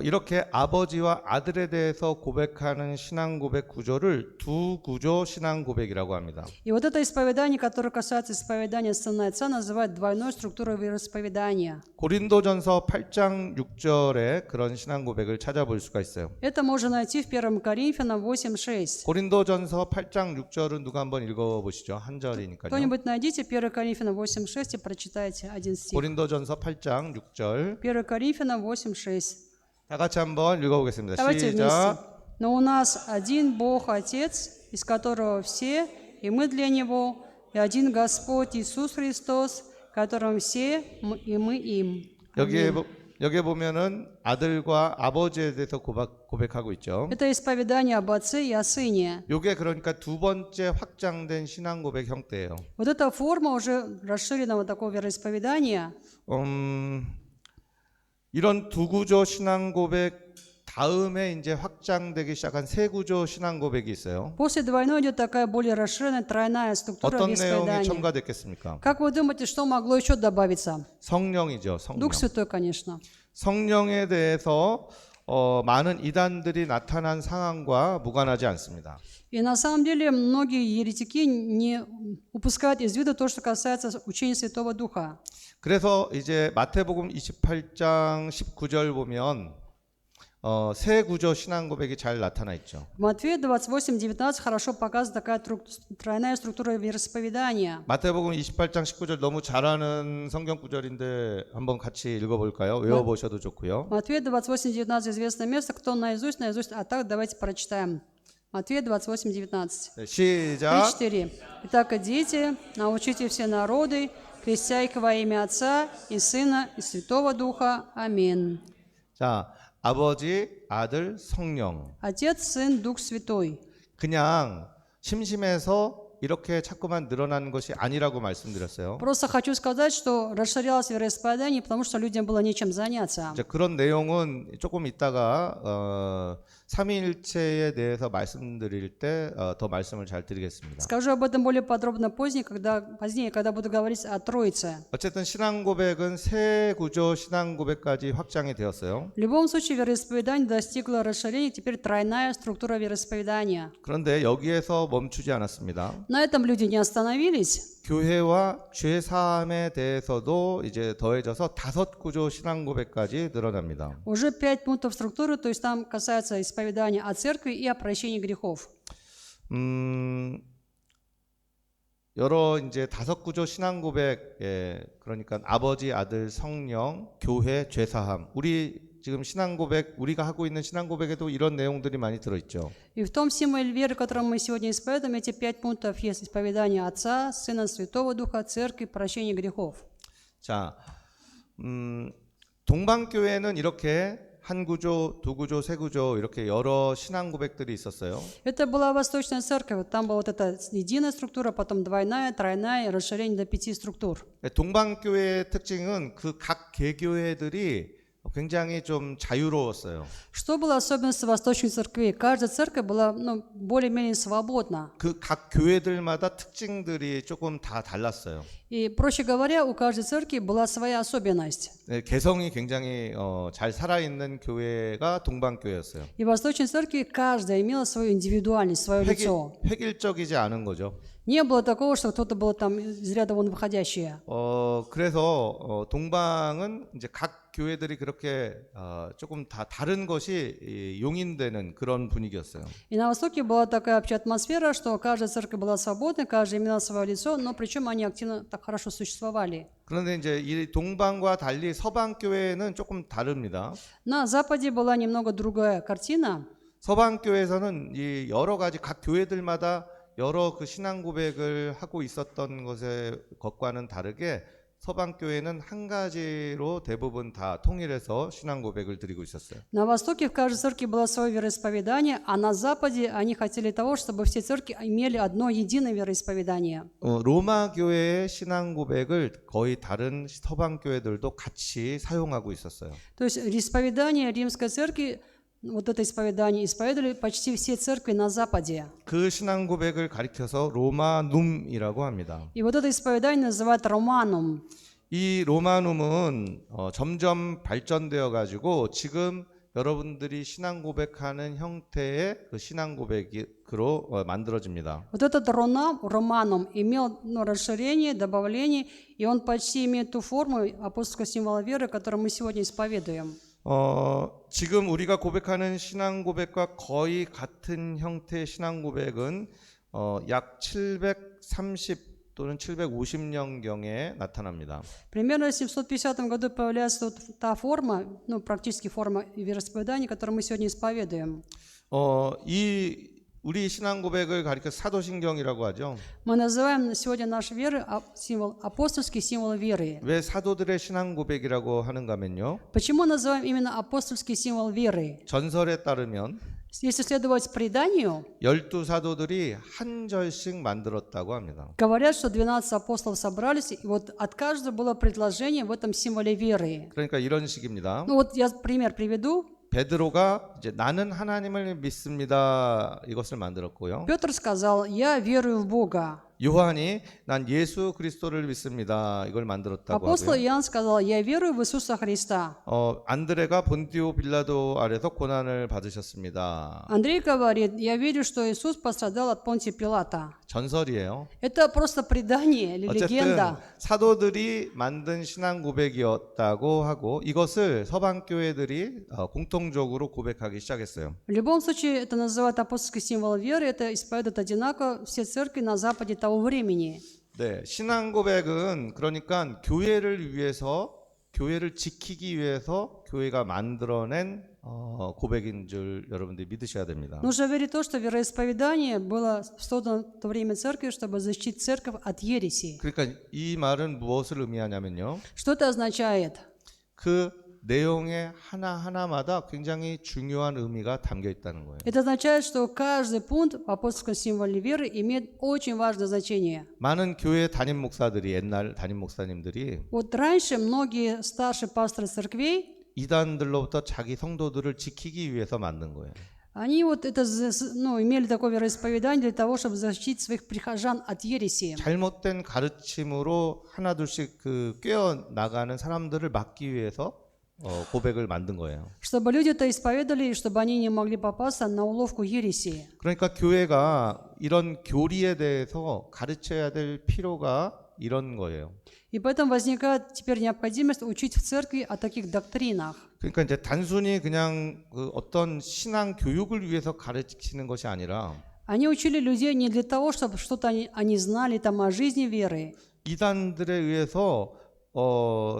A: 이렇게 아버지와 아들에 대해서 고백하는 신앙 고백 구조를 두 구조 신앙 고백이라고 합니다.
B: И вот это исповедание, которое касается исповедания Сына и Отца, называют двойной структурой вероисповедания.
A: 고린도전서 8장 6절에 그런 신앙 고백을 찾아볼 수가 있어요.
B: Это можно найти в 1 Коринфянам 8:6.
A: 고린도전서 8장 6절은 누가 한번 읽어보시죠. 한 절이니까요.
B: Кто-нибудь найдите 1 Коринфянам 8:6 и прочитайте один стих.
A: 고린도전서 8장 6절
B: 1 Коринфянам 8:6.
A: 다 같이 한번 읽어보겠습니다.
B: Давайте вместе.
A: 시작.
B: Но у нас один Бог Отец, из которого все, и мы для Него, и один Господь Иисус Христос, которым все, и мы им.
A: 여기에 보면은 아들과 아버지에 대해서 고백하고 있죠.
B: Это исповедание об Отце и о Сыне.
A: 이게 그러니까 두 번째 확장된 신앙 고백 형태예요.
B: Вот эта форма уже расширенного такого вероисповедания.
A: 이런 두 구조 신앙 고백 다음에 이제 확장되기 시작한 세 구조 신앙 고백이 있어요.
B: После двойной идет такая более расширенная тройная структура
A: 어떤 내용이
B: вероисповедания.
A: 첨가됐겠습니까?
B: Как вы думаете, что могло еще добавиться?
A: 성령이죠, 성령.
B: Дух Святой, конечно.
A: 성령에 대해서 많은 이단들이 나타난 상황과 무관하지 않습니다.
B: И на самом деле многие еретики не упускают из виду то, что касается учения Святого Духа.
A: 그래서 이제 마태복음 28장 19절 보면 세 구조 신앙 고백이 잘 나타나 있죠.
B: В Матфея 28:19 хорошо показана такая тройная структура вероисповедания.
A: 마태복음 28장 19절 너무 잘 아는 성경 구절인데 한번 같이 읽어볼까요? 외워보셔도 좋고요.
B: Матфея 28:19 известное место, кто наизусть, а так давайте прочитаем. Матфея 28:19.
A: 네, 시작.
B: 3-4. Итак, идите, научите все народы, крестя их во имя Отца и Сына и Святого Духа. Аминь.
A: 자, 아버지, 아들, 성령.
B: Отец, Сын, Дух Святой.
A: 그냥 심심해서 이렇게 자꾸만 늘어나는 것이 아니라고 말씀드렸어요.
B: Просто хочу сказать, что расширялось вероисповедание, потому что людям было нечем заняться.
A: 이제 그런 내용은 조금 있다가 삼위일체에 대해서 말씀드릴 때 더 말씀을 잘 드리겠습니다.
B: Скажу об этом более подробно позднее, когда буду говорить о Троице.
A: 어쨌든 신앙 고백은 세 구조 신앙 고백까지 확장이 되었어요.
B: В любом случае, вероисповедание достигло расширения, теперь тройная структура вероисповедания.
A: 그런데 여기에서 멈추지 않았습니다.
B: На этом люди не остановились.
A: 교회와 죄 사함에 대해서도 이제 더해져서 다섯 구조 신앙 고백까지 늘어납니다.
B: Уже 5 пунктов структуры, то есть там касается исповедания о церкви и о прощении грехов.
A: 여러 이제 다섯 구조 신앙 고백, 그러니까 아버지, 아들, 성령, 교회, 죄 사함. 우리 지금 신앙 고백, 우리가 하고 있는 신앙 고백에도 이런 내용들이 많이 들어있죠.
B: И в том символе веры, которым мы сегодня исповедуем, эти 5 пунктов есть: исповедание Отца, Сына, Святого Духа, Церкви, прощение грехов.
A: 자, 동방교회는 이렇게 한 구조, 두 구조, 세 구조 이렇게 여러 신앙 고백들이 있었어요.
B: Это была Восточная Церковь, там была вот эта единая структура, потом двойная, тройная, расширение до 5 структур.
A: 동방교회의 특징은 그 각 개교회들이 굉장히 좀 자유로웠어요.
B: Что было особенностью Восточной Церкви? Каждая церковь была более-менее свободна.
A: 그 각 교회들마다 특징들이 조금 다 달랐어요.
B: И, проще говоря, у каждой церкви была своя особенность.
A: 네, 개성이 굉장히 잘 살아있는 교회가 동방교회였어요.
B: И в Восточной Церкви каждая имела свою индивидуальность, свое лицо.
A: 획일적이지 않은 거죠.
B: Не было такого, что кто-то был там из ряда вон выходящие.
A: 그래서 동방은 이제 각 교회들이 그렇게 조금 다 다른 것이 용인되는 그런 분위기였어요.
B: И на Востоке была такая общая атмосфера, что каждая церковь была свободна, каждая имела свое лицо, но причем они активно так хорошо существовали.
A: 그런데 이제 이 동방과 달리 서방 교회는 조금 다릅니다.
B: На Западе была немного другая картина.
A: 서방 교회에서는 이 여러 가지 각 교회들마다 여러 그 신앙 고백을 하고 있었던 것과는 다르게 서방 교회는 한 가지로 대부분 다 통일해서 신앙 고백을 드리고 있었어요.
B: На Востоке в каждой церкви было свое вероисповедание, а на Западе они хотели того, чтобы все церкви имели одно единое вероисповедание.
A: 로마 교회의 신앙 고백을 거의 다른 서방 교회들도 같이 사용하고 있었어요.
B: То есть исповедание Римской церкви, вот это исповедание исповедовали почти все церкви на Западе.
A: 그 신앙 고백을 가리켜서 로마눔이라고 합니다.
B: И вот это исповедание называют романум.
A: 이 로마눔은 점점 발전되어 가지고 지금 여러분들이 신앙 고백하는 형태의 그 신앙 고백으로 만들어집니다.
B: Вот этот романум имел расширение, добавление, и он почти имеет ту форму апостольского символа веры, которую мы сегодня исповедуем.
A: 지금 우리가 고백하는 신앙 고백과 거의 같은 형태의 신앙 고백은 약 730 또는 750년경에 나타납니다.
B: Примерно в 750 году появляется вот та форма, ну, практически форма вероисповедания, которую мы сегодня исповедуем.
A: 이 우리 신앙 고백을 가리켜 사도신경이라고 하죠.
B: Мы называем сегодня наш веры символ, апостольский символ веры.
A: 왜 사도들의 신앙 고백이라고 하는가면요.
B: Почему называем именно апостольский символ веры?
A: 전설에 따르면
B: Если следовать преданию,
A: 12사도들이 한 절씩 만들었다고 합니다.
B: говорят, что 12 апостолов собрались, и вот от каждого было предложение в этом символе веры.
A: 그러니까 이런 식입니다.
B: Ну вот я пример приведу.
A: 베드로가 이제 나는 하나님을 믿습니다 이것을 만들었고요.
B: Петр сказал: «Я верую в Бога».
A: 요한이 난 예수 그리스도를 믿습니다 이걸 만들었다고
B: Апостол
A: 하고요.
B: Иоанн сказал: «Я верую в Иисуса Христа».
A: 안드레가 본디오 빌라도 아래서 고난을 받으셨습니다.
B: Андрей говорит: «Я верю, что Иисус пострадал от Понтия Пилата».
A: 전설이에요.
B: Это просто предание или
A: 어쨌든
B: легенда.
A: 사도들이 만든 신앙 고백이었다고 하고 이것을 서방 교회들이 공통적으로 고백하기 시작했어요.
B: В любом случае, это называют апостольский символ веры, это исповедуют одинаково все церкви на Западе того времени.
A: 네, 신앙 고백은 그러니까 교회를 위해서 교회를 지키기 위해서 교회가 만들어낸 고백인 줄 여러분들이 믿으셔야 됩니다.
B: Нужно верить в то, что вероисповедание было создано в то время церкви, чтобы защитить церковь от ереси.
A: 그러니까 이 말은 무엇을 의미하냐면요.
B: Что это означает?
A: 그 내용의 하나하나마다 굉장히 중요한 의미가 담겨 있다는 거예요.
B: Это означает, что каждый пункт в апостольском символе веры имеет очень важное значение.
A: 많은 교회 담임 목사들이 옛날 담임 목사님들이
B: Вот раньше многие старшие пасторы церквей,
A: 이단들로부터 자기 성도들을 지키기 위해서 만든 거예요.
B: они вот это, ну, имели такое вероисповедание для того, чтобы защитить своих прихожан от ереси.
A: 잘못된 가르침으로 하나둘씩 그 꿰어 나가는 사람들을 막기 위해서 고백을 만든 거예요.
B: Чтобы люди это исповедовали, и чтобы они не могли попасться на уловку ереси.
A: 그러니까 교회가 이런 교리에 대해서 가르쳐야 될 필요가 이런 거예요.
B: И поэтому возникает теперь необходимость учить в церкви о таких доктринах.
A: 그러니까 이제 단순히 그냥 그 어떤 신앙 교육을 위해서 가르치는 것이 아니라
B: Они учили людей не для того, чтобы что-то они знали там о жизни веры,
A: 이단들에 의해서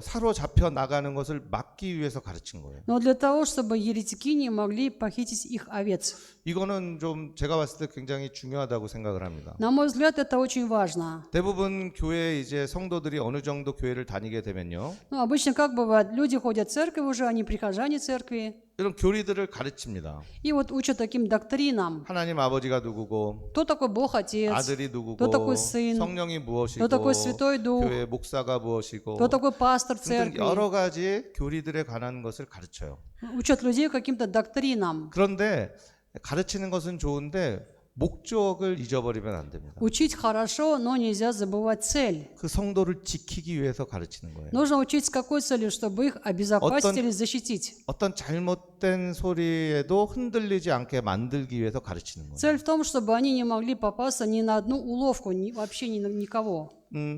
A: 사로잡혀 나가는 것을 막기 위해서 가르친 거예요.
B: но для того, чтобы еретики не могли похитить их овец.
A: 이거는 좀 제가 봤을 때 굉장히 중요하다고 생각을 합니다.
B: На мой взгляд, это очень важно.
A: 대부분 교회 이제 성도들이 어느 정도 교회를 다니게 되면요.
B: Ну, обычно как бывает, люди ходят в церковь уже, они прихожане церкви,
A: 이런 교리들을 가르칩니다.
B: и вот учат таким доктринам.
A: 하나님 아버지가 누구고
B: Кто такой Бог Отец?
A: 아들이 누구고
B: кто такой сын?
A: 성령이 무엇이고
B: кто такой Святой Дух?
A: 교회 목사가 무엇이고
B: Кто такой пастор
A: 등등
B: церкви?
A: 여러 가지 교리들에 관한 것을 가르쳐요.
B: Учат людей каким-то доктринам.
A: 그런데 가르치는 것은 좋은데 목적을 잊어버리면 안 됩니다.
B: Учить хорошо, но нельзя забывать цель.
A: 그 성도를 지키기 위해서 가르치는 거예요.
B: Нужно учить с какой целью, чтобы их обезопасить или защитить.
A: 어떤 잘못된 소리에도 흔들리지 않게 만들기 위해서 가르치는 거예요.
B: Цель в том, чтобы они не могли попасться ни на одну уловку, вообще ни на никого.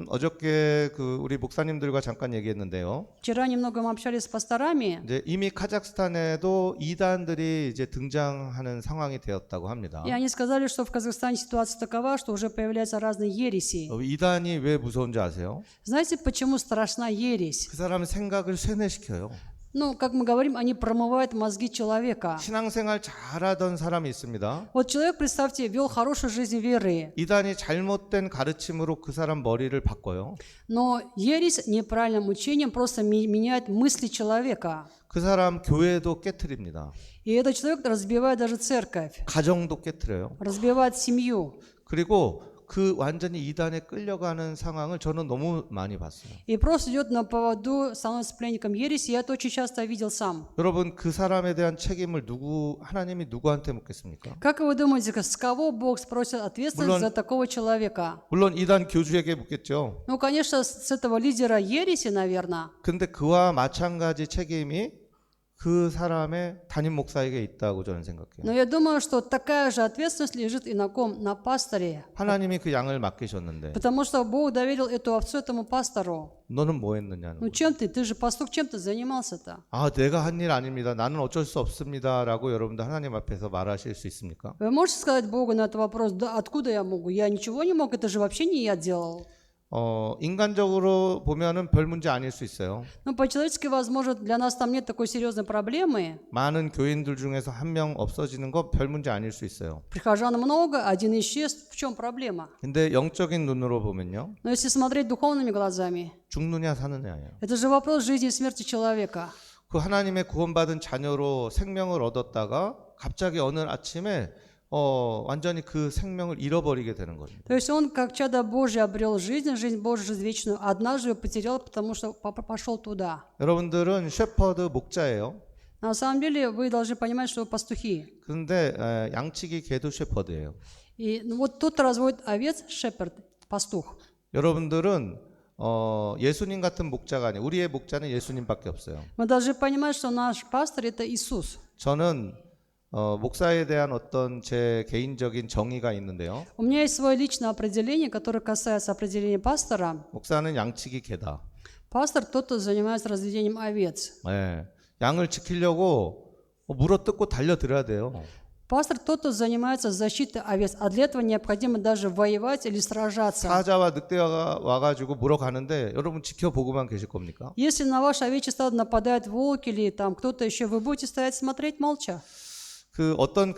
A: 어저께 그 우리 목사님들과 잠깐 얘기했는데요.
B: Вчера немного мы общались с пасторами,
A: 이제 이미 카자흐스탄에도 이단들이 이제 등장하는 상황이 되었다고 합니다.
B: и они сказали, что в Казахстане ситуация такова, что уже появляются разные ереси.
A: 이단이 왜 무서운지 아세요?
B: Знаете, почему страшна ересь?
A: 그 사람 생각을 쇠뇌시켜요.
B: Ну, как мы говорим, они промывают мозги человека.
A: 신앙생활 잘하던 사람이 있습니다.
B: Вот человек, представьте, вел хорошую жизнь веры,
A: 이단이 잘못된 가르침으로 그 사람 머리를 바꿔요.
B: но ересь неправильным учением просто меняет мысли человека.
A: 그 사람 교회도 깨트립니다.
B: И этот человек разбивает даже церковь,
A: 가정도 깨트려요.
B: разбивает семью.
A: 그리고 그 완전히 이단에 끌려가는 상황을 저는 너무 많이 봤어요.
B: И просто идет на поводу, становится пленником ереси. Я это очень часто видел сам.
A: 여러분 그 사람에 대한 책임을 하나님이 누구한테 묻겠습니까?
B: Как вы думаете, с кого Бог спросит ответственность за такого человека?
A: 물론 이단 교주에게 묻겠죠.
B: Ну, конечно, с этого лидера ереси, наверное.
A: 근데 그와 마찬가지 책임이 그 사람의 담임 목사에게 있다고 저는 생각해요.
B: Но я думаю, что такая же ответственность лежит и на ком? На пасторе.
A: 하나님이 그 양을 맡기셨는데
B: Потому что Бог доверил эту овцу этому пастору.
A: 너는 뭐 했느냐는
B: Ну,
A: 거예요.
B: чем ты? Ты же пастух, чем ты занимался-то?
A: 아, 내가 한 일 아닙니다. 나는 어쩔 수 없습니다라고 여러분들 하나님 앞에서 말하실 수 있습니까?
B: Вы можете сказать Богу на этот вопрос, да откуда я могу? Я ничего не мог, это же вообще не я делал.
A: 인간적으로 보면은 별 문제 아닐 수 있어요.
B: Ну, по-человечески, возможно, для нас там нет такой серьезной проблемы.
A: 많은 교인들 중에서 한 명 없어지는 거 별 문제 아닐 수 있어요.
B: Прихожан много, один исчез. В чем проблема?
A: 근데 영적인 눈으로 보면요.
B: Но если смотреть духовными глазами,
A: 죽느냐 사느냐예요.
B: это же вопрос жизни и смерти человека.
A: 그 하나님의 구원받은 자녀로 생명을 얻었다가 갑자기 어느 아침에 완전히 그 생명을 잃어버리게 되는 겁니다.
B: То есть он, как чадо Божье, обрел жизнь, жизнь Божью, жизнь вечную, однажды ее потерял, потому что пошел туда.
A: 여러분들은 셰퍼드 목자예요.
B: На самом деле, вы должны понимать, что вы пастухи.
A: 그런데 양치기 개도 셰퍼드예요.
B: И вот тут разводит овец шепард, пастух.
A: 여러분들은 예수님 같은 목자가 아니에요. 우리의 목자는 예수님밖에 없어요.
B: Мы должны понимать, что наш пастор – это Иисус.
A: 저는 목사에 대한 어떤 제 개인적인 정의가 있는데요.
B: У меня есть свое личное определение, которое касается определения пастора.
A: 목사는 양치기 개다.
B: Пастор – тот, кто занимается разведением овец.
A: 네, 양을 지키려고 물어뜯고 달려들어야 돼요.
B: Пастор – тот, кто занимается защитой овец, а для этого необходимо даже воевать или сражаться.
A: 사자와 늑대가 와가지고 물어가는데 여러분 지켜보고만 계실 겁니까?
B: Если на ваше овечье стадо нападают волки или там кто-то еще, вы будете стоять смотреть молча.
A: 어떤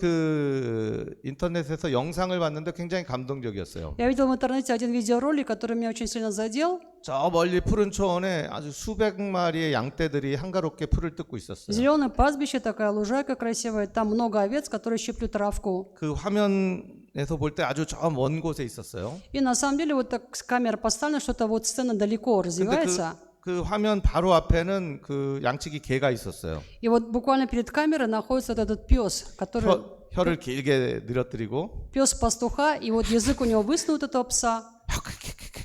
A: 인터넷에서 영상을 봤는데 굉장히 감동적이었어요.
B: Я видел в интернете один видеоролик, который меня очень сильно задел.
A: 저 멀리 푸른 초원에 아주 수백 마리의 양떼들이 한가롭게 풀을 뜯고 있었어요.
B: Зеленое пастбище, такая лужайка красивая, там много овец, которые щиплют травку.
A: 그 화면에서 볼 때 아주 저 먼 곳에 있었어요.
B: И на самом деле вот так камера поставлена, что-то вот сцена далеко развивается.
A: 그 화면 바로 앞에는 그 양치기 개가 있었어요.
B: И вот буквально перед камерой находится вот этот пес, который
A: 혀를 길게 늘어뜨리고
B: пес пастуха, и вот язык у него высунут этого пса.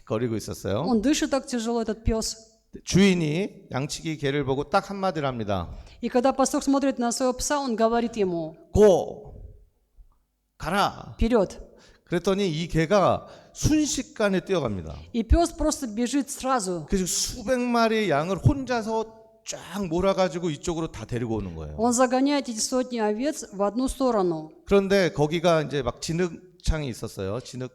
A: 거리고 있었어요.
B: Он дышит так тяжело, этот пес.
A: 주인이 양치기 개를 보고 딱 한마디를 합니다.
B: И когда пастух смотрит на своего пса, он говорит ему:
A: 고! 가라!
B: вперед.
A: 그랬더니 이 개가 순식간에 뛰어갑니다.
B: И пес просто бежит сразу.
A: 그래서 수백 마리의 양을 혼자서 쫙 몰아가지고 이쪽으로 다 데리고 오는 거예요.
B: Он загоняет эти сотни овец в одну сторону.
A: 그런데 거기가 이제 막 진흙창이 있었어요. 진흙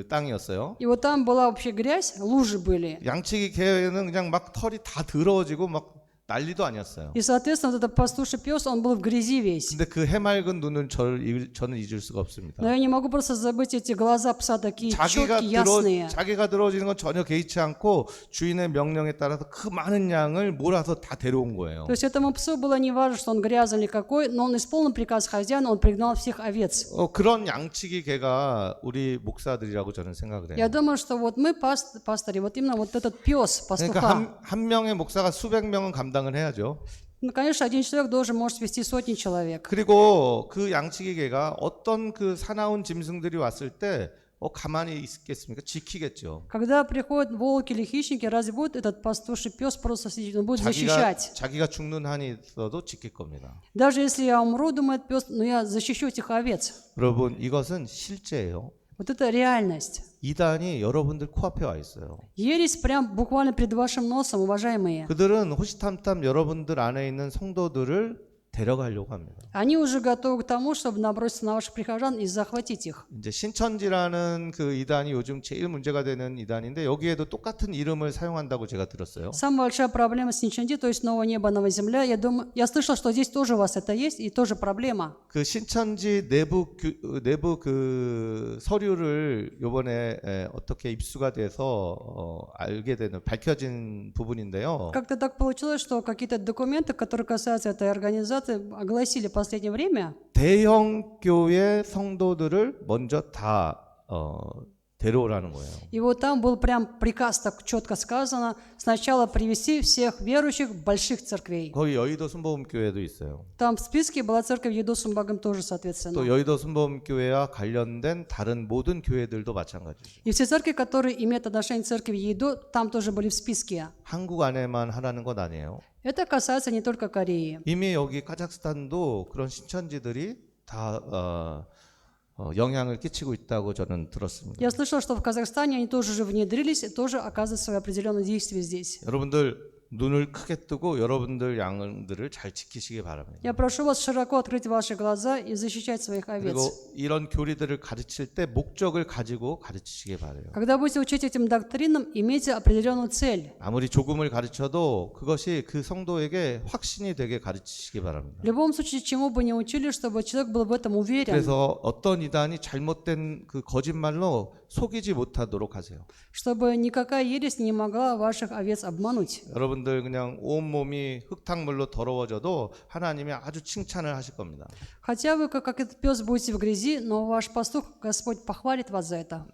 A: 땅이었어요.
B: И вот там была вообще грязь, лужи были.
A: 양치기 개는 그냥 막 털이 다 더러워지고 막 난리도 아니었어요.
B: И, соответственно, вот этот пастуший пес, он был в грязи весь.
A: 근데 그 해맑은 눈을 저는 잊을 수가 없습니다.
B: Но я не могу просто забыть эти глаза пса, такие четкие, ясные.
A: 자기가 들어지는 건 전혀 개의치 않고 주인의 명령에 따라서 그 많은 양을 몰아서 다 데려온 거예요.
B: То есть этому псу было не важно, что он грязный или какой, но он исполнил приказ хозяина, он пригнал всех овец.
A: 그런 양치기 개가 우리 목사들이라고 저는 생각을 해요.
B: Я думаю, что вот мы, пастыри, вот именно вот этот пес пастуха.
A: 그러니까 한 명의 목사가 수백 명은 감당을 해야죠.
B: Ну, конечно, один человек должен, может вести сотни человек.
A: 그리고 그 양치기 개가 어떤 그 사나운 짐승들이 왔을 때 가만히 있겠습니까? 지키겠죠.
B: Когда приходят волки или хищники, разве будет этот пастуший пес просто сидеть? Он будет защищать.
A: 자기가 죽는 한이 있어도 지킬 겁니다.
B: Даже если я умру, думает пес, но я защищу этих овец.
A: 여러분, 이것은 실제예요.
B: Вот это реальность.
A: 이단이 여러분들 코앞에 와 있어요.
B: Ересь прям буквально перед вашим носом, уважаемые.
A: 그들은 호시탐탐 여러분들 안에 있는 성도들을 데려가려고 합니다.
B: Они уже готовы к тому, чтобы наброситься на ваших прихожан и захватить их.
A: 이제 신천지라는 그 이단이 요즘 제일 문제가 되는 이단인데 여기에도 똑같은 이름을 사용한다고 제가 들었어요.
B: Самая большая проблема с Ничанди, то есть новое небо, новая земля, я слышал, что здесь тоже у вас это есть, и тоже проблема.
A: 그 신천지 내부 그 서류를 요번에 어떻게 입수가 돼서 알게 되는 밝혀진 부분인데요.
B: Как-то так получилось, что какие-то документы, которые касаются этой организации, огласили в последнее время.
A: 대형 교회 성도들을 먼저 다 데려오라는 거예요.
B: И вот там был прям приказ, так четко сказано, сначала привести всех верующих больших церквей.
A: 거기 여의도 순복음교회도 있어요.
B: Там в списке была церковь Едосум Багам тоже,
A: 또
B: соответственно.
A: 여의도 순복음교회와 관련된 다른 모든 교회들도 마찬가지죠.
B: И все церкви, которые имеют отношение к церкви Едо, там тоже были в списке.
A: 한국 안에만 하라는 건 아니에요.
B: Это касается не только Кореи.
A: 이미 여기 카자흐스탄도 그런 신천지들이 다 영향을 끼치고 있다고 저는 들었습니다.
B: Я слышал, что в Казахстане они тоже уже внедрились и тоже оказывают свое определенное действие здесь.
A: 여러분들 눈을 크게 뜨고 여러분들 양들을 잘 지키시기 바랍니다.
B: Я прошу вас широко открыть ваши глаза и защищать своих
A: 그리고
B: овец.
A: 이런 교리들을 가르칠 때 목적을 가지고 가르치시기 바래요.
B: Когда будете учить этим доктринам, имейте определенную цель.
A: 아무리 조금을 가르쳐도 그것이 그 성도에게 확신이 되게 가르치시기 바랍니다.
B: В любом случае, чему бы ни учили, чтобы человек был в этом уверен,
A: 그래서 어떤 이단이 잘못된 그 거짓말로 속이지 못하도록 하세요.
B: чтобы никакая ересь не могла ваших овец обмануть.
A: 여러분들 그냥 온몸이 흙탕물로 더러워져도 하나님이 아주 칭찬을 하실 겁니다.
B: Хотя вы, как этот пес, будете в грязи, но ваш пастух, Господь, похвалит вас за это.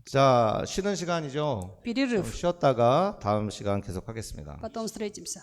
A: 자, 쉬는 시간이죠. 좀
B: Перерыв.
A: 쉬었다가 다음 시간 계속하겠습니다.
B: Потом встретимся.